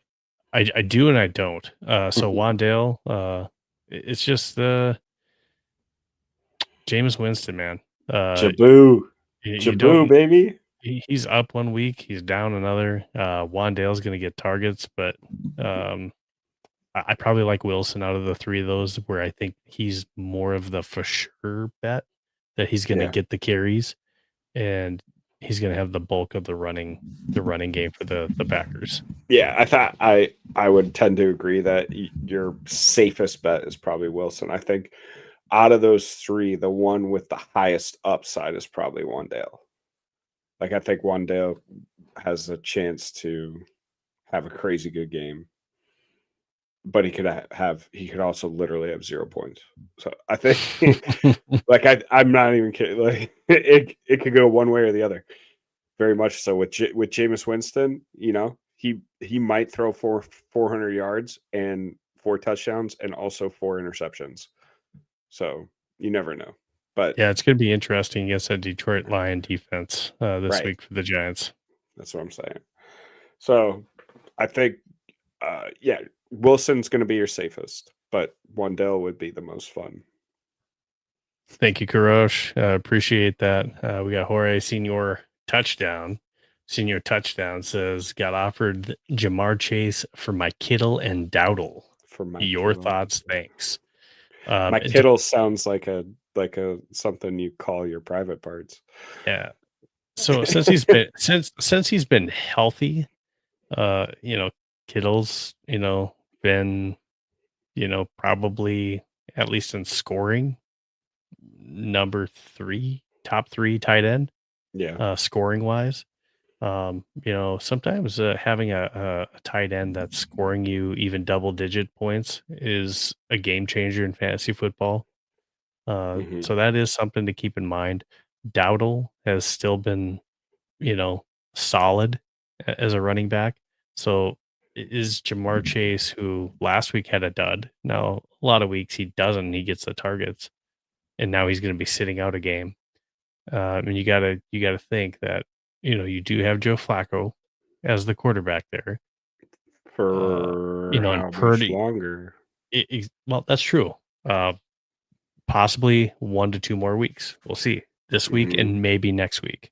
I do and I don't. So Wandale, it's just the Jameis Winston, man. Jaboo. You Jaboo, don't. baby. He's up one week, he's down another. Wandale's going to get targets, but um, I probably like Wilson out of the three of those, where I think he's more of the for sure bet. that he's going to Yeah. get the carries, and he's going to have the bulk of the running game for the Packers. Yeah, I thought I would tend to agree that your safest bet is probably Wilson. I think out of those three, the one with the highest upside is probably Wandale. Like, I think Wandale has a chance to have a crazy good game, but he could also literally have 0 points. So I think, like, I'm not even kidding. Like, it could go one way or the other. Very much so with Jameis Winston. He might throw 400 yards and 4 touchdowns and also 4 interceptions. So you never know. But Yeah, it's going to be interesting against a Detroit Lion defense this right, week for the Giants. that's what I'm saying. So I think, yeah, Wilson's going to be your safest, but Wandale would be the most fun. Thank you, Karosh. Appreciate that. We got Jorge Senior touchdown. Senior touchdown says got offered Jamar Chase for my Kittle and Dowdle. For my Your Kittle. thoughts? Thanks. My Kittle sounds like a something you call your private parts. Yeah. So since he's been since he's been healthy, Kittle's been probably at least in scoring top 3 tight end. Yeah. Scoring wise. Sometimes having a tight end that's scoring you even double digit points is a game changer in fantasy football. So that is something to keep in mind. Dowdle has still been, solid as a running back. So is Jamar Chase, who last week had a dud. Now, a lot of weeks he doesn't, he gets the targets, and now he's going to be sitting out a game. And you gotta think that you do have Joe Flacco as the quarterback there. For And how much Purdy. longer? Well, that's true. Possibly 1 to 2 more weeks. We'll see this week and maybe next week.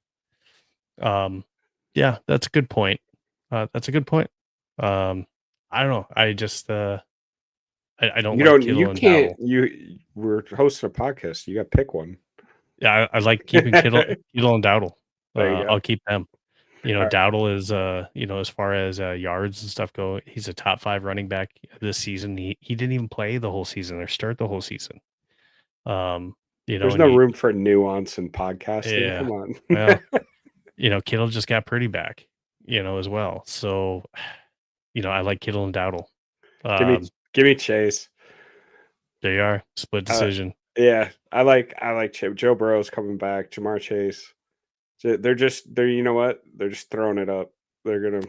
Yeah, that's a good point. I don't know. I just I don't like Kittle and Dowdle. We're hosting a podcast. You got to pick one. Yeah, I like keeping Kittle and Dowdle. There you go. I'll keep them. All Dowdle is as far as yards and stuff go, he's a top 5 running back this season. He didn't even play the whole season or start the whole season. There's no room for nuance in podcasting. Yeah. Come on. Well, Kittle just got Purdy back, as well. So, I like Kittle and Dowdle. Give me Chase. There you are. Split decision. Yeah, I like Chase. Joe Burrow's coming back. Jamar Chase. They're you know what? They're just throwing it up. They're gonna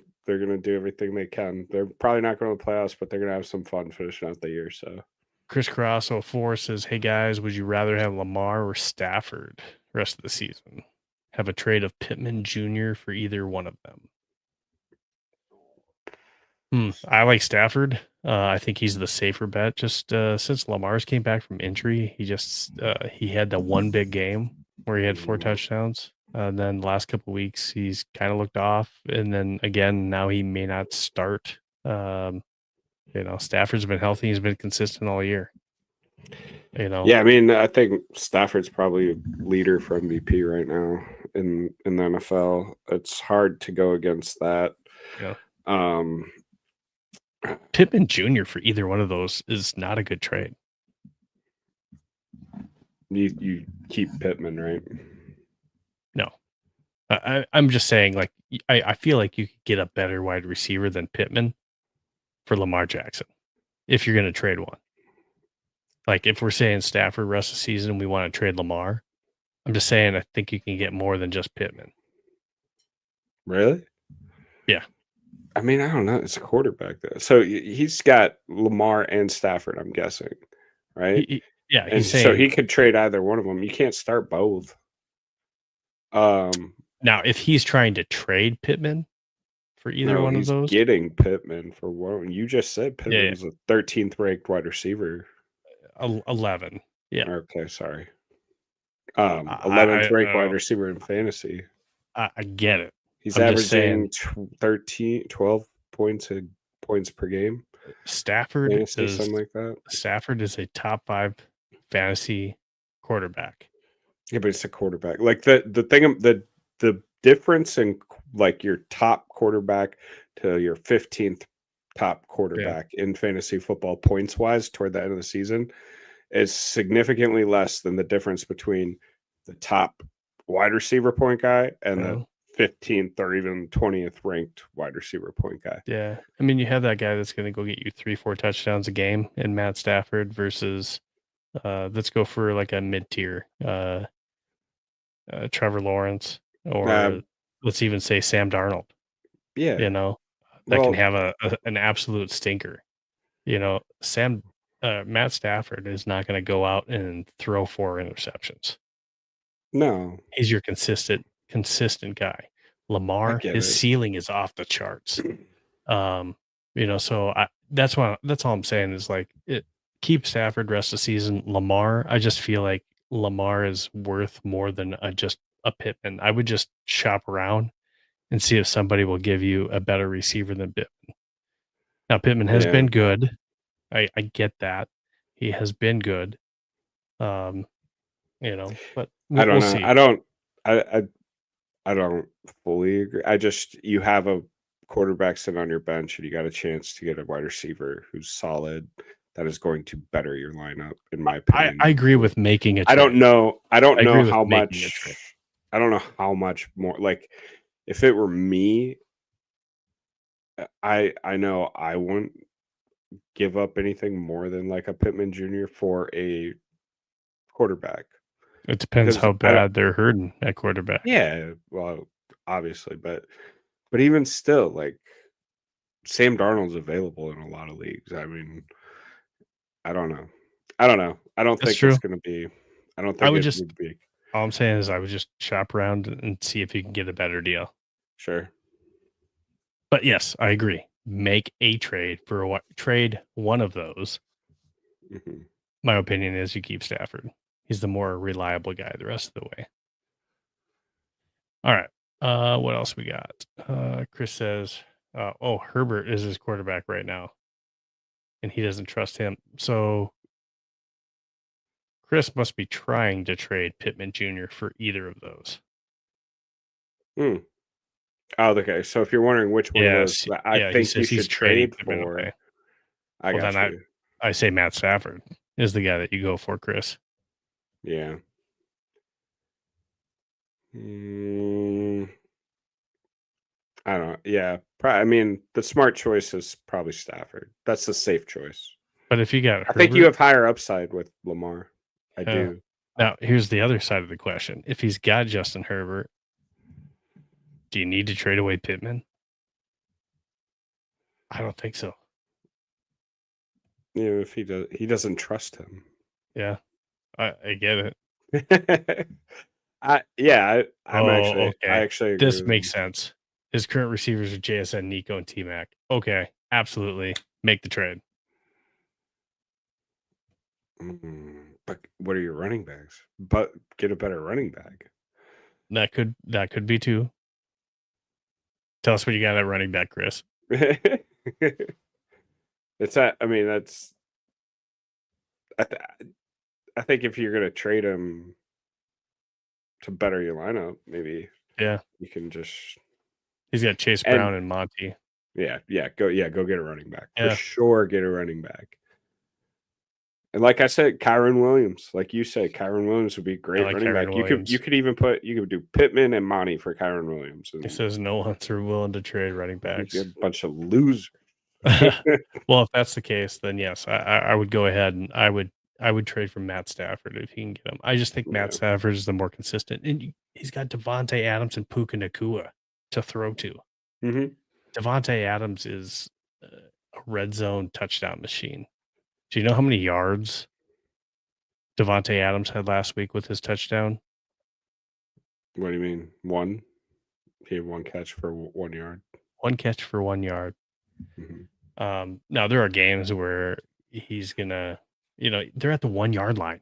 do everything they can. They're probably not going to the playoffs, but they're gonna have some fun finishing out the year. So Chris Cross 04 says, "Hey guys, would you rather have Lamar or Stafford rest of the season? Have a trade of Pittman Jr. for either one of them." I like Stafford. I think he's the safer bet. Just since Lamar's came back from injury, he had the one big game where he had 4 touchdowns. And then the last couple of weeks, he's kind of looked off. And then again, now he may not start. Stafford's been healthy. He's been consistent all year. Yeah, I mean, I think Stafford's probably leader for MVP right now in the NFL. It's hard to go against that. Yeah. Pittman Jr. for either one of those is not a good trade. You keep Pittman, right? No. I'm just saying, like, I feel like you could get a better wide receiver than Pittman for Lamar Jackson if you're going to trade one. Like, if we're saying Stafford rest of the season, we want to trade Lamar. I'm just saying I think you can get more than just Pittman. Really? Yeah. I mean, I don't know. It's a quarterback, though. So he's got Lamar and Stafford, I'm guessing, right? He's saying, so he could trade either one of them. You can't start both. Now, if he's trying to trade Pittman for either one of those, getting Pittman for one. You just said Pittman's a 13th ranked wide receiver. 11. Yeah. Okay, sorry. 11th ranked wide receiver in fantasy. I get it. He's averaging 12 points per game. Stafford something like that. Stafford is a top 5 fantasy quarterback. Yeah, but it's a quarterback. Like the thing, the difference in like your top quarterback to your 15th top Yeah. quarterback in fantasy football points wise toward the end of the season is significantly less than the difference between the top wide receiver point guy and the Oh, 15th or even 20th ranked wide receiver point guy. yeah. I mean, you have that guy that's going to go get you 3-4 touchdowns a game in Matt Stafford versus let's go for like a mid tier Trevor Lawrence, or Um, let's even say Sam Darnold. yeah. You know, that can Well, have an absolute stinker. You know, Matt Stafford is not going to go out and throw 4 interceptions. no, He's your consistent guy. I Lamar, get his it. ceiling is off the charts. Um, so that's all I'm saying is like keep Stafford rest of the season. Lamar, I just feel like Lamar is worth more than just a Pittman. I would just shop around and see if somebody will give you a better receiver than Pittman. Now Pittman has Yeah. been good. I get that. He has been good. Um, but I don't we'll know. see. I I don't fully agree. I just you have a quarterback sitting on your bench and you got a chance to get a wide receiver who's solid that is going to better your lineup, in my I opinion. agree with making a I don't trade. know. I don't I know agree with how making a trade. much. I don't know how much more. Like, if it were me, I know I wouldn't give up anything more than like a Pittman Jr. for a quarterback It depends because how I don't. bad they're hurting at quarterback. Yeah, well, obviously, but even still, like Sam Darnold's available in a lot of leagues. I mean, I don't know. I don't know. I don't That's think true. it's gonna be I don't I think would it just would be all I'm saying is I would just shop around and see if you can get a better deal. sure. But yes, I agree. Make a trade for what trade one of those. Mhm. My opinion is you keep Stafford. He's the more reliable guy the rest of the way. All right. What else we got? Chris says, Herbert is his quarterback right now, and he doesn't trust him. So Chris must be trying to trade Pittman Jr. for either of those. Hmm. Oh, okay. So if you're wondering which one of those Yes. that I Yeah, he think you says he's should trading trade Pittman for, away. I Well, got then you. I say Matt Stafford is the guy that you go for, Chris. Yeah. Mm, I don't know. Yeah. I mean, the smart choice is probably Stafford. That's the safe choice. But if you got I think you Herbert, have higher upside with Lamar. I yeah. do. Now here's the other side of the question: if he's got Justin Herbert, do you need to trade away Pittman? I don't think so. You know, if he doesn't trust him. Yeah, I get it. I Okay. actually agree This with makes him. sense. His current receivers are JSN, Nico, and T Mac. Okay, absolutely. Make the trade. But what are your running backs? But get a better running back. That could be too. Tell us what you got at running back, Chris. It's that. I mean, that's. I, th- I think if you're gonna trade him to better your lineup, maybe Yeah, you can just he's got Chase and Brown and Monty. go get a running back for Yeah, sure. Get a running back. And like I said, Kyron Williams, like you said, Kyron Williams would be a I great like running Kyron back. You Williams. could even you could do Pittman and Monty for Kyron Williams, He and says no ones are willing to trade running you'd be a backs. bunch of losers. Well, if that's the case, then yes, I would go ahead and I would trade for Matt Stafford if he can get him. I just think Matt Yeah. Stafford is the more consistent, and he's got Devontae Adams and Puka Nakua to throw to. Hmm. Devontae Adams is a red zone touchdown machine. Do you know how many yards Devontae Adams had last week with his touchdown? What do you mean? One? He had one catch for 1 yard. One catch for 1 yard. Hmm. Now there are games where he's gonna, they're at the 1 yard line,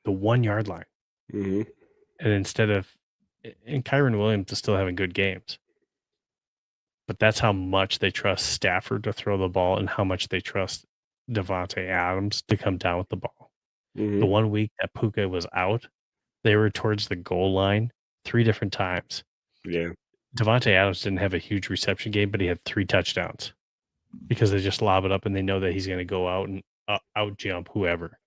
the 1 yard line, Hmm. and and Kyron Williams is still having good games, but that's how much they trust Stafford to throw the ball and how much they trust Devontae Adams to come down with the ball. The Hmm. one week that Puka was out, They were towards the goal line 3 different times. Yeah. Davante Adams didn't have a huge reception game, but he had 3 touchdowns because they just lob it up and they know that he's going to go out and out jump whoever.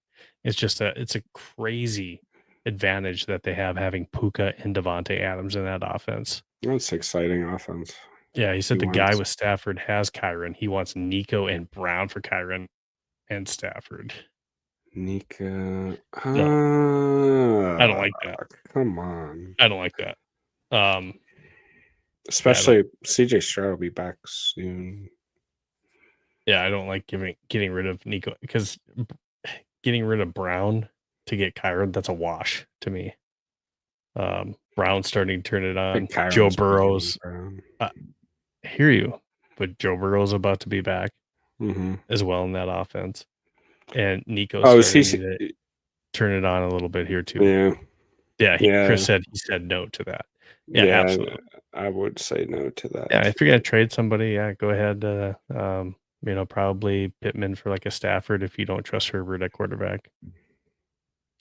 It's a crazy advantage that they have having Puka and Davante Adams in that offense. That's exciting offense. Yeah, he said He the guy wants- with Stafford has Kyron. He wants Nico and Brown for Kyron and Stafford. Nika. I don't like that. Come on. I don't like that. Especially CJ Stroud will be back soon. Yeah, I don't like getting rid of Nico because getting rid of Brown to get Kyron, that's a wash to me. Brown starting to turn it on. Joe Burrow's. I hear you, but Joe Burrow's about to be back as well in that offense, and Nico's starting to turn it on a little bit here too. Yeah. Chris said he said no to that. Yeah, absolutely. I would say no to that. Yeah, if you're gonna trade somebody, go ahead. Probably Pittman for like a Stafford if you don't trust Herbert at quarterback.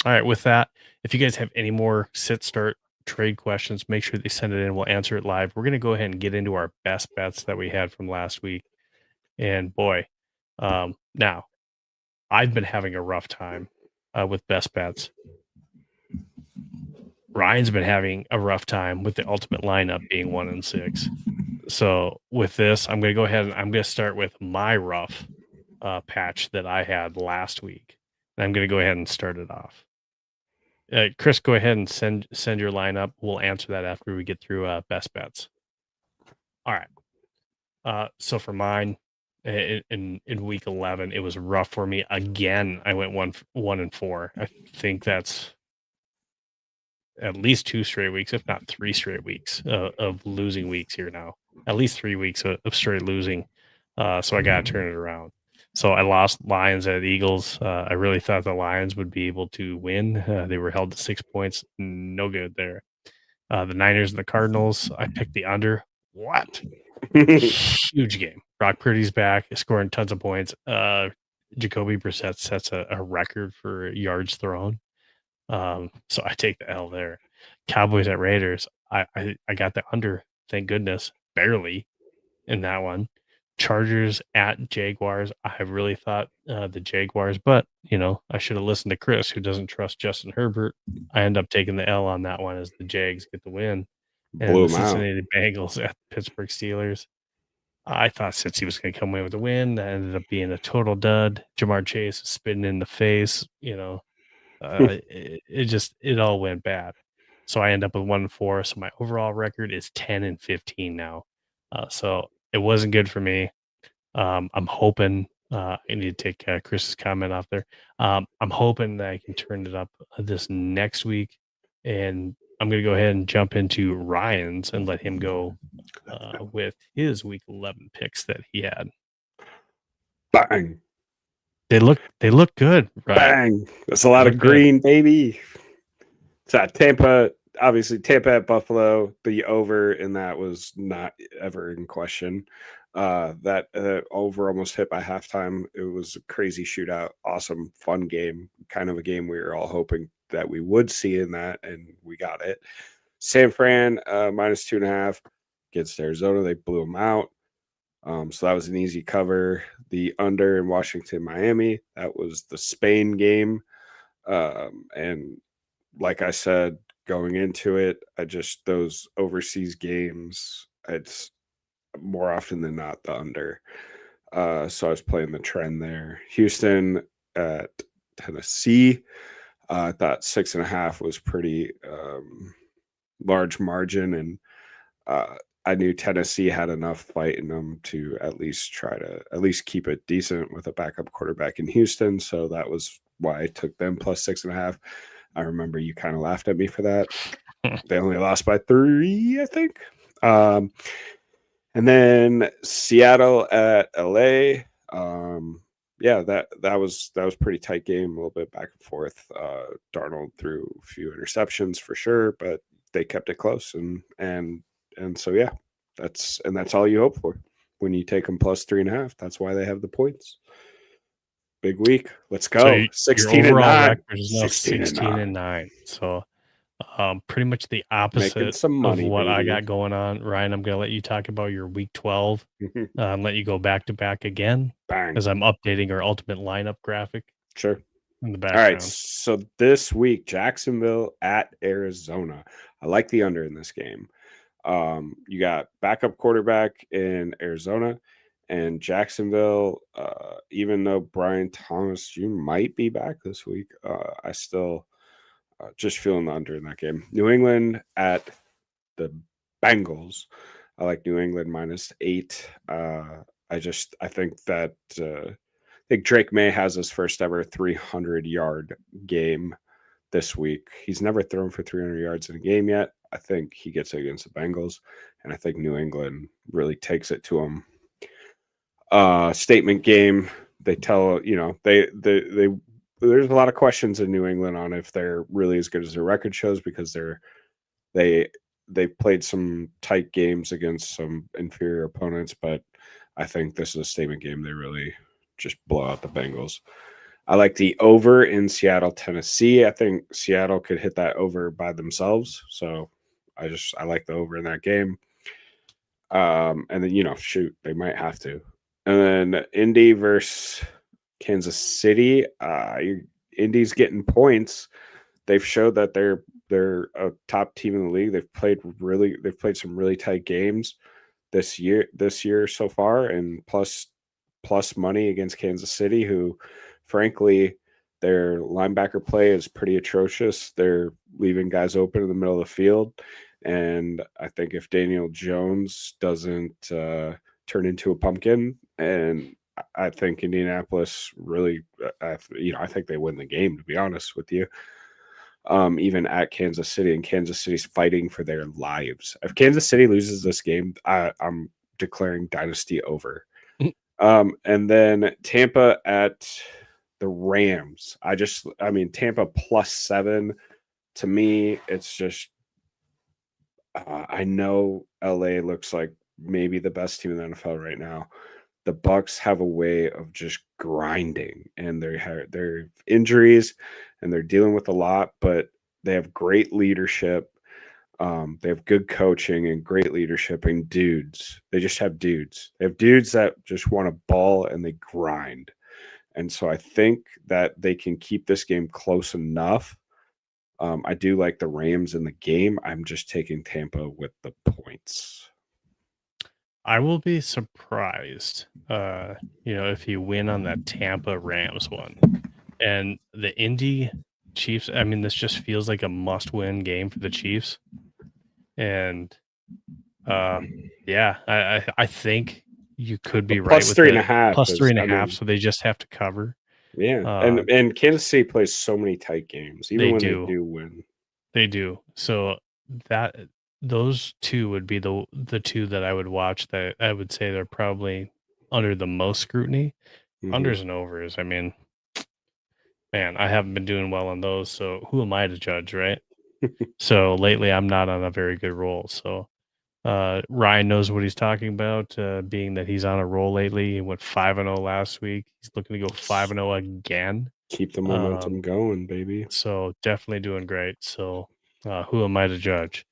All right, with that, if you guys have any more sit-start trade questions, make sure they send it in. We'll answer it live. We're going to go ahead and get into our best bets that we had from last week. And boy, now I've been having a rough time with best bets. Ryan's been having a rough time with the ultimate lineup being 1-6. So with this, I'm going to go ahead and I'm going to start with my rough patch that I had last week. And I'm going to go ahead and start it off. Chris, go ahead and send your lineup. We'll answer that after we get through best bets. All right. So for mine, in week 11, it was rough for me again. I went 1-4. I think that's at least 2 straight weeks, if not 3 straight weeks of losing weeks here now. At least 3 weeks of straight losing. So I got to turn it around. So I lost Lions at Eagles. I really thought the Lions would be able to win. They were held to 6 points. No good there. The Niners and the Cardinals, I picked the under. What? Huge game. Brock Purdy's back, scoring tons of points. Jacoby Brissett sets a record for yards thrown. So I take the L there. Cowboys at Raiders. I got the under, thank goodness, barely in that one. Chargers at Jaguars. I really thought the Jaguars, but I should have listened to Chris, who doesn't trust Justin Herbert. I end up taking the L on that one as the Jags get the win. And the Cincinnati Bengals at Pittsburgh Steelers. I thought Cincy was going to come away with the win. That ended up being a total dud. Jamar Chase is spitting in the face. It all went bad. So I end up with 1-4. So my overall record is 10-15 now. So it wasn't good for me. I'm hoping I need to take Chris's comment off there. I'm hoping that I can turn it up this next week, and I'm going to go ahead and jump into Ryan's and let him go with his week 11 picks that he had. Bang. They look good. Right? Bang. That's a lot of green, baby. So Tampa at Buffalo, the over in that was not ever in question. That over almost hit by halftime. It was a crazy shootout, awesome, fun game, kind of a game we were all hoping that we would see in that, and we got it. San Fran minus 2.5 against Arizona. They blew them out. So that was an easy cover. The under in Washington, Miami, that was the Spain game. And like I said, going into it, those overseas games, it's more often than not the under. So I was playing the trend there. Houston at Tennessee. I thought 6.5 was pretty large margin, and I knew Tennessee had enough fight in them to at least keep it decent with a backup quarterback in Houston. So that was why I took them plus 6.5. I remember you kind of laughed at me for that. They only lost by 3, I think. And then Seattle at LA. That was pretty tight game, a little bit back and forth. Darnold threw a few interceptions for sure, but they kept it close, and so yeah, that's all you hope for when you take them plus 3.5. That's why they have the points. Big week. Let's go. So 16-9. 16-9. So Pretty much the Making opposite some of money, what I baby. got going on. Ryan, I'm going to let you talk about your week 12 and let you go back to back again Bang. as I'm updating our ultimate lineup graphic Sure. in the All right. background. So this week, Jacksonville at Arizona. I like the under in this game. You got backup quarterback in Arizona and Jacksonville. Even though Brian Thomas Jr. might be back this week, I still just feeling the under in that game. New England at the Bengals. I like New England -8. I think that I think Drake May has his first ever 300-yard game this week. He's never thrown for 300 yards in a game yet. I think he gets it against the Bengals, and I think New England really takes it to him. Statement game. They tell they there's a lot of questions in New England on if they're really as good as their record shows because they they've played some tight games against some inferior opponents, but I think this is a statement game. They really just blow out the Bengals. I like the over in Seattle, Tennessee. I think Seattle could hit that over by themselves. So I like the over in that game. And then shoot, they might have to. And then Indy versus Kansas City. Indy's getting points. They've showed that they're a top team in the league. They've played some really tight games this year so far, and plus money against Kansas City, who frankly their linebacker play is pretty atrocious. They're leaving guys open in the middle of the field, and I think if Daniel Jones doesn't turn into a pumpkin, and I think Indianapolis really, I think they win the game. To be honest with you, even at Kansas City, and Kansas City's fighting for their lives. If Kansas City loses this game, I'm declaring dynasty over. And then Tampa at the Rams. Tampa +7. To me, it's just I know LA looks like maybe the best team in the NFL right now. The Bucks have a way of just grinding, and their injuries, and they're dealing with a lot, but they have great leadership. They have good coaching and great leadership and dudes. They just have dudes. They have dudes that just want to ball and they grind. And so I think that they can keep this game close enough. I do like the Rams in the game. I'm just taking Tampa with the points. I will be surprised, if you win on that Tampa Rams one. And the Indy Chiefs, I mean, this just feels like a must-win game for the Chiefs. And I think you could be right with +3.5. +3.5, so they just have to cover. Yeah, and Kansas City plays so many tight games, even when they do win. They do. So those two would be the two that I would watch that I would say they're probably under the most scrutiny. Unders and overs. I mean, man, I haven't been doing well on those, so who am I to judge, right? So lately I'm not on a very good roll. So Ryan knows what he's talking about, being that he's on a roll lately. He went 5-0 last week. He's looking to go 5-0 again. Keep the momentum going, baby. So definitely doing great. So who am I to judge?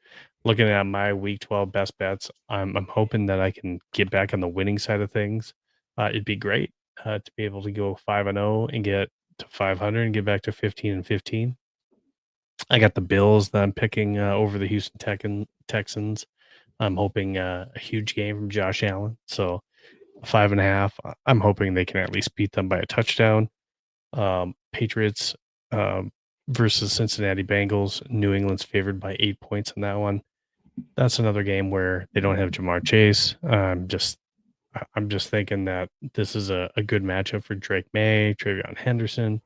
Looking at my week 12 best bets, I'm hoping that I can get back on the winning side of things. It'd be great to be able to go 5-0 and get to 500 and get back to 15-15. I got the Bills that I'm picking over the Houston Texans. I'm hoping a huge game from Josh Allen. So 5.5. I'm hoping they can at least beat them by a touchdown. Patriots versus Cincinnati Bengals. New England's favored by 8 points in that one. That's another game where they don't have Jamar Chase. I'm just thinking that this is a good matchup for Drake May, Travion Henderson.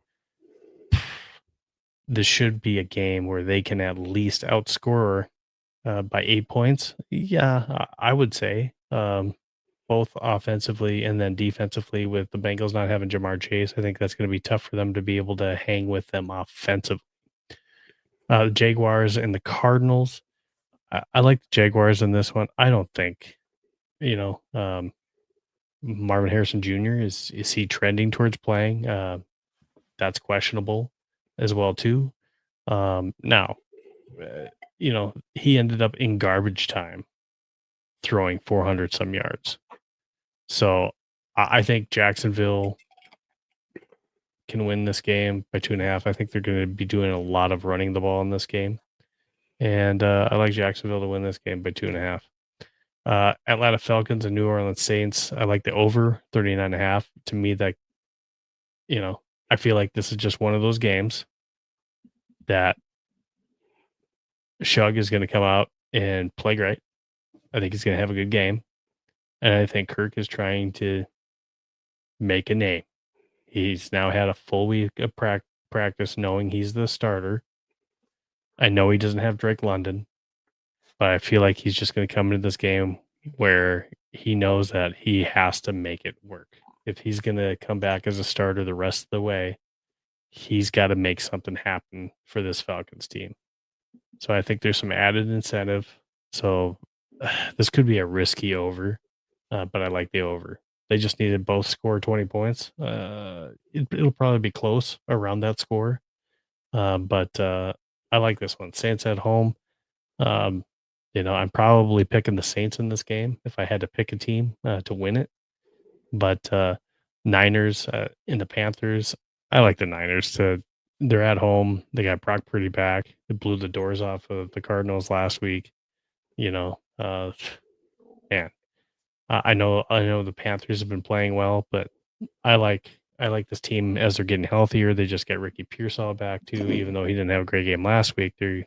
This should be a game where they can at least outscore by 8 points. Yeah, I would say both offensively and then defensively, with the Bengals not having Jamar Chase. I think that's going to be tough for them to be able to hang with them offensively. The Jaguars and the Cardinals. I like the Jaguars in this one. I don't think, Marvin Harrison Jr. is he trending towards playing? That's questionable as well too. Now, he ended up in garbage time throwing 400 some yards. So I think Jacksonville can win this game by 2.5. I think they're going to be doing a lot of running the ball in this game. And I like Jacksonville to win this game by 2.5. Atlanta Falcons and New Orleans Saints. I like the over 39.5. To me, that, I feel like this is just one of those games that Shug is going to come out and play great. I think he's going to have a good game. And I think Kirk is trying to make a name. He's now had a full week of practice knowing he's the starter. I know he doesn't have Drake London, but I feel like he's just going to come into this game where he knows that he has to make it work. If he's going to come back as a starter the rest of the way, he's got to make something happen for this Falcons team. So I think there's some added incentive. So this could be a risky over, but I like the over. They just needed both score 20 points. It'll probably be close around that score. But I like this one. Saints at home. I'm probably picking the Saints in this game if I had to pick a team to win it. But Niners and the Panthers, I like the Niners. They're at home. They got Brock Purdy back. They blew the doors off of the Cardinals last week. Man, I know the Panthers have been playing well, but I like this team as they're getting healthier. They just get Ricky Pearsall back too, even though he didn't have a great game last week. They're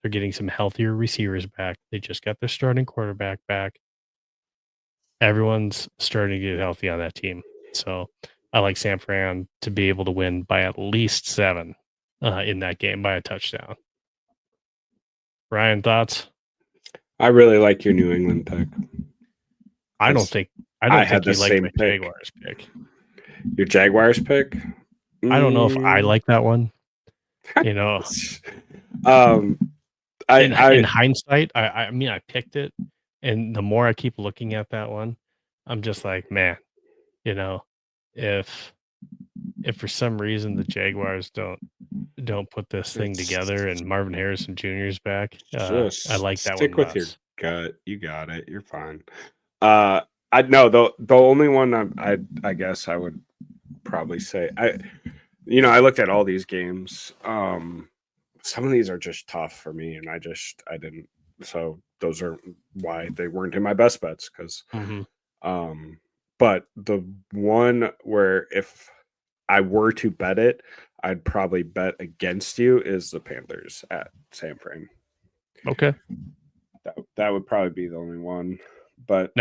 getting some healthier receivers back. They just got their starting quarterback back. Everyone's starting to get healthy on that team. So I like San Fran to be able to win by at least 7 in that game by a touchdown. Ryan, thoughts? I really like your New England pick. I don't think you like my Jaguars pick. Your Jaguars pick? I don't know if I like that one. in hindsight, I picked it, and the more I keep looking at that one, I'm just like, man, if for some reason the Jaguars don't put this thing together and Marvin Harrison Jr. is back, I like that one. Stick with your gut. You got it. You're fine. I know the only one I guess I would probably say I looked at all these games. Some of these are just tough for me, and I didn't. So those are why they weren't in my best bets because. But the one where if I were to bet it, I'd probably bet against you is the Panthers at San Fran. Okay. That would probably be the only one. But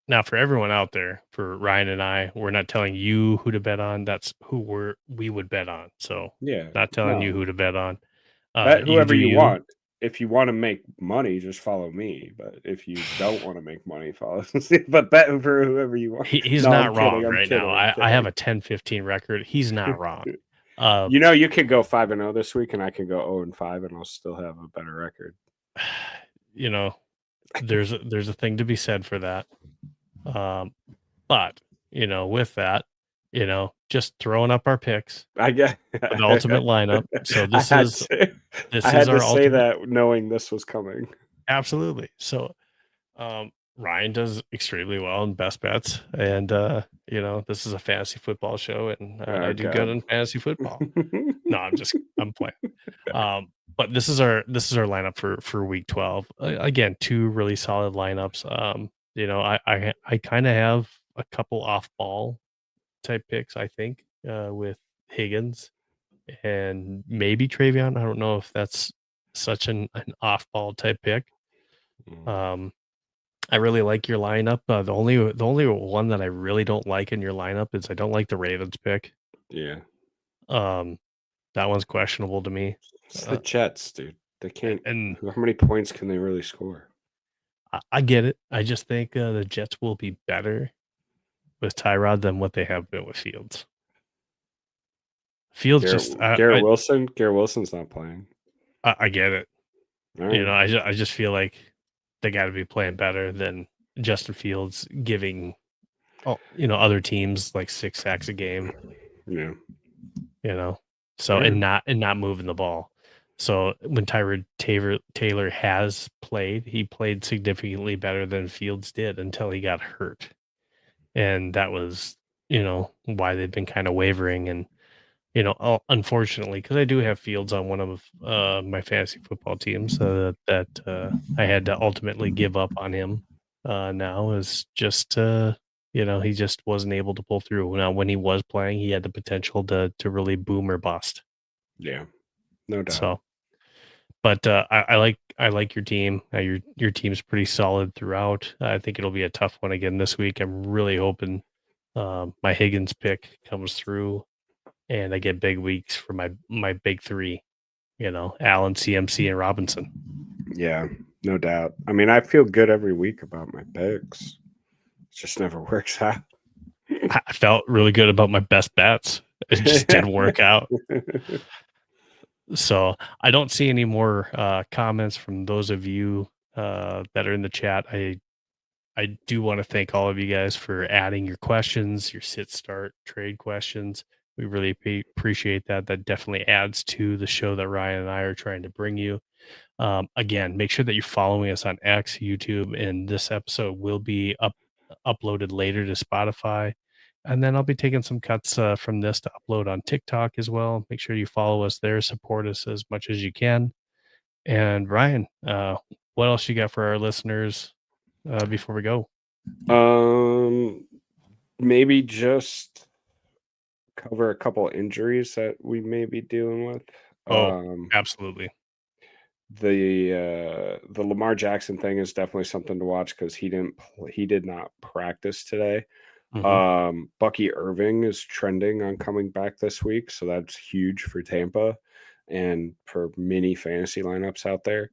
now for everyone out there, for Ryan and I, we're not telling you who to bet on. That's who we would bet on. So yeah, not telling you who to bet on. Bet whoever you want. If you want to make money, just follow me. But if you don't want to make money, follow. But bet for whoever you want. He's not wrong right now. I have a 10-15 record. He's not wrong. You could go 5-0 this week, and I could go 0-5, and I'll still have a better record. There's a thing to be said for that. But with that, just throwing up our picks. I get the ultimate lineup. So this I had to say that knowing this was coming. Absolutely. So Ryan does extremely well in best bets, and this is a fantasy football show, and I do good in fantasy football. No, I'm playing. But this is our lineup for week 12. Again, 2 really solid lineups. I kind of have a couple off ball type picks, I think, with Higgins and maybe Travion. I don't know if that's such an off ball type pick. I really like your lineup. The only one that I really don't like in your lineup is I don't like the Ravens pick. Yeah. That one's questionable to me. It's the Jets, dude. They can't. And how many points can they really score? I get it. I just think the Jets will be better with Tyrod than what they have been with Fields. Garrett Wilson. Garrett Wilson's not playing. I get it. Right. I just feel like they got to be playing better than Justin Fields giving, other teams like 6 sacks a game. Yeah. So and not moving the ball. So when Taylor has played, he played significantly better than Fields did until he got hurt. And that was, why they've been kind of wavering. And, unfortunately, because I do have Fields on one of my fantasy football teams, that I had to ultimately give up on him now is just, he just wasn't able to pull through. Now, when he was playing, he had the potential to really boom or bust. Yeah, no doubt. So, but I like your team. Your team's pretty solid throughout. I think it'll be a tough one again this week. I'm really hoping my Higgins pick comes through, and I get big weeks for my big three. Allen, CMC, and Robinson. Yeah, no doubt. I mean, I feel good every week about my picks. It just never works out. I felt really good about my best bets. It just didn't work out. So I don't see any more comments from those of you that are in the chat. I do want to thank all of you guys for adding your questions, your sit start trade questions. We really appreciate that. That definitely adds to the show that Ryan and I are trying to bring you. Again, make sure that you're following us on X, YouTube, and this episode will be uploaded later to Spotify. And then I'll be taking some cuts from this to upload on TikTok as well. Make sure you follow us there, support us as much as you can. And Ryan, what else you got for our listeners before we go? Maybe just cover a couple injuries that we may be dealing with. Absolutely. The Lamar Jackson thing is definitely something to watch because he did not practice today. Bucky Irving is trending on coming back this week, so that's huge for Tampa and for many fantasy lineups out there.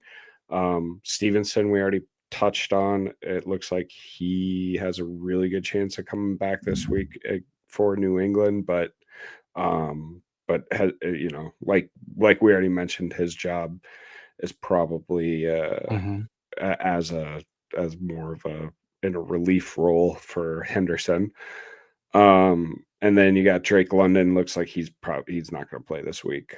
Stevenson, we already touched on. It looks like he has a really good chance of coming back this week for New England, but has, like we already mentioned, his job is probably as more of a in a relief role for Henderson. And then you got Drake London. Looks like he's not going to play this week.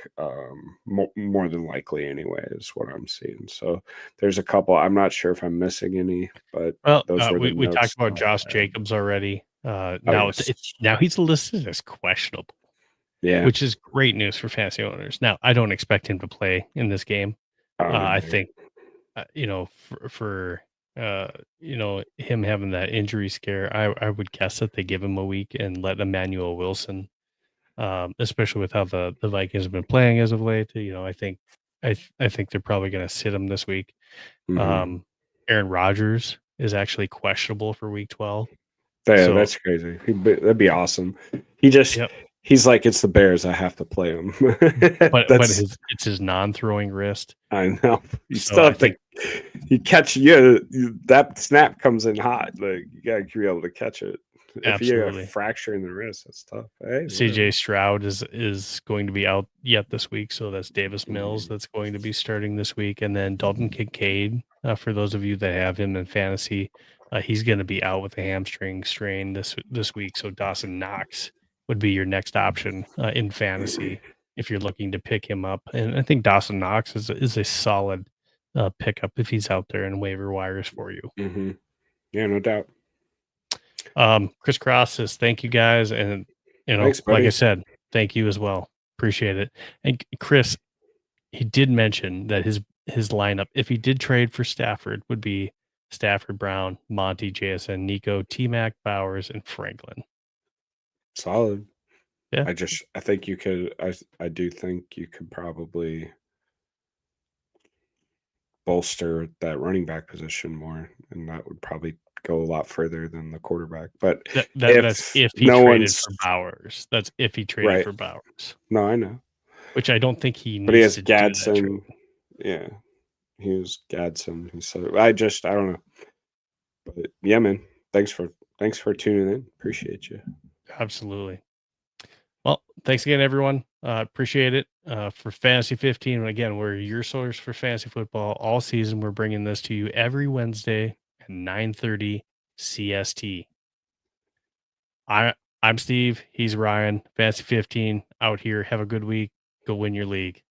More than likely, anyway, is what I'm seeing. So there's a couple. I'm not sure if I'm missing any, but those were the we talked notes about that I Josh had. Jacobs already. Now yes. now he's listed as questionable, Yeah. which is great news for fantasy owners. Now I don't expect him to play in this game. I think for him having that injury scare, I would guess that they give him a week and let Emmanuel Wilson, especially with how the Vikings have been playing as of late. I think they're probably going to sit him this week. Mhm. Aaron Rodgers is actually questionable for week 12. Yeah, So that's crazy. That'd be awesome. He's like, it's the Bears. I have to play him. but That's it's his non-throwing wrist. I know. You So still I have think to. You catch that snap comes in hot. Like you gotta be able to catch it. If you have a absolutely. fracture in the wrist, that's tough. Hey, CJ Stroud is going to be out yet this week, so that's Davis Mills Mhm. that's going to be starting this week, and then Dalton Kincaid. For those of you that have him in fantasy, he's going to be out with a hamstring strain this week. So Dawson Knox would be your next option in fantasy if you're looking to pick him up. And I think Dawson Knox is a solid pickup if he's out there in waiver wires for you. Mhm. Yeah, no doubt. Chris Cross says thank you guys, and Thanks, like I buddy. said, thank you as well. Appreciate it. And Chris, he did mention that his lineup, if he did trade for Stafford, would be Stafford, Brown, Monty, JSN, Nico, T Mac, Bowers, and Franklin. Solid. Yeah, I think you could. I do think you could probably bolster that running back position more, and that would probably go a lot further than the quarterback. But that's if if he no traded one's for Bowers. That's if he traded right, for Bowers, no, I know. which I don't think he But he needs has to do that trade. Gadsden. Yeah, he was Gadsden. So I don't know. But yeah, man. Thanks for tuning in. Appreciate you. Absolutely. Well, thanks again, everyone. Appreciate it. For Fantasy 15, again, we're your source for fantasy football all season. We're bringing this to you every Wednesday at 9:30 CST. I'm Steve. He's Ryan. Fantasy 15 out here. Have a good week. Go win your league.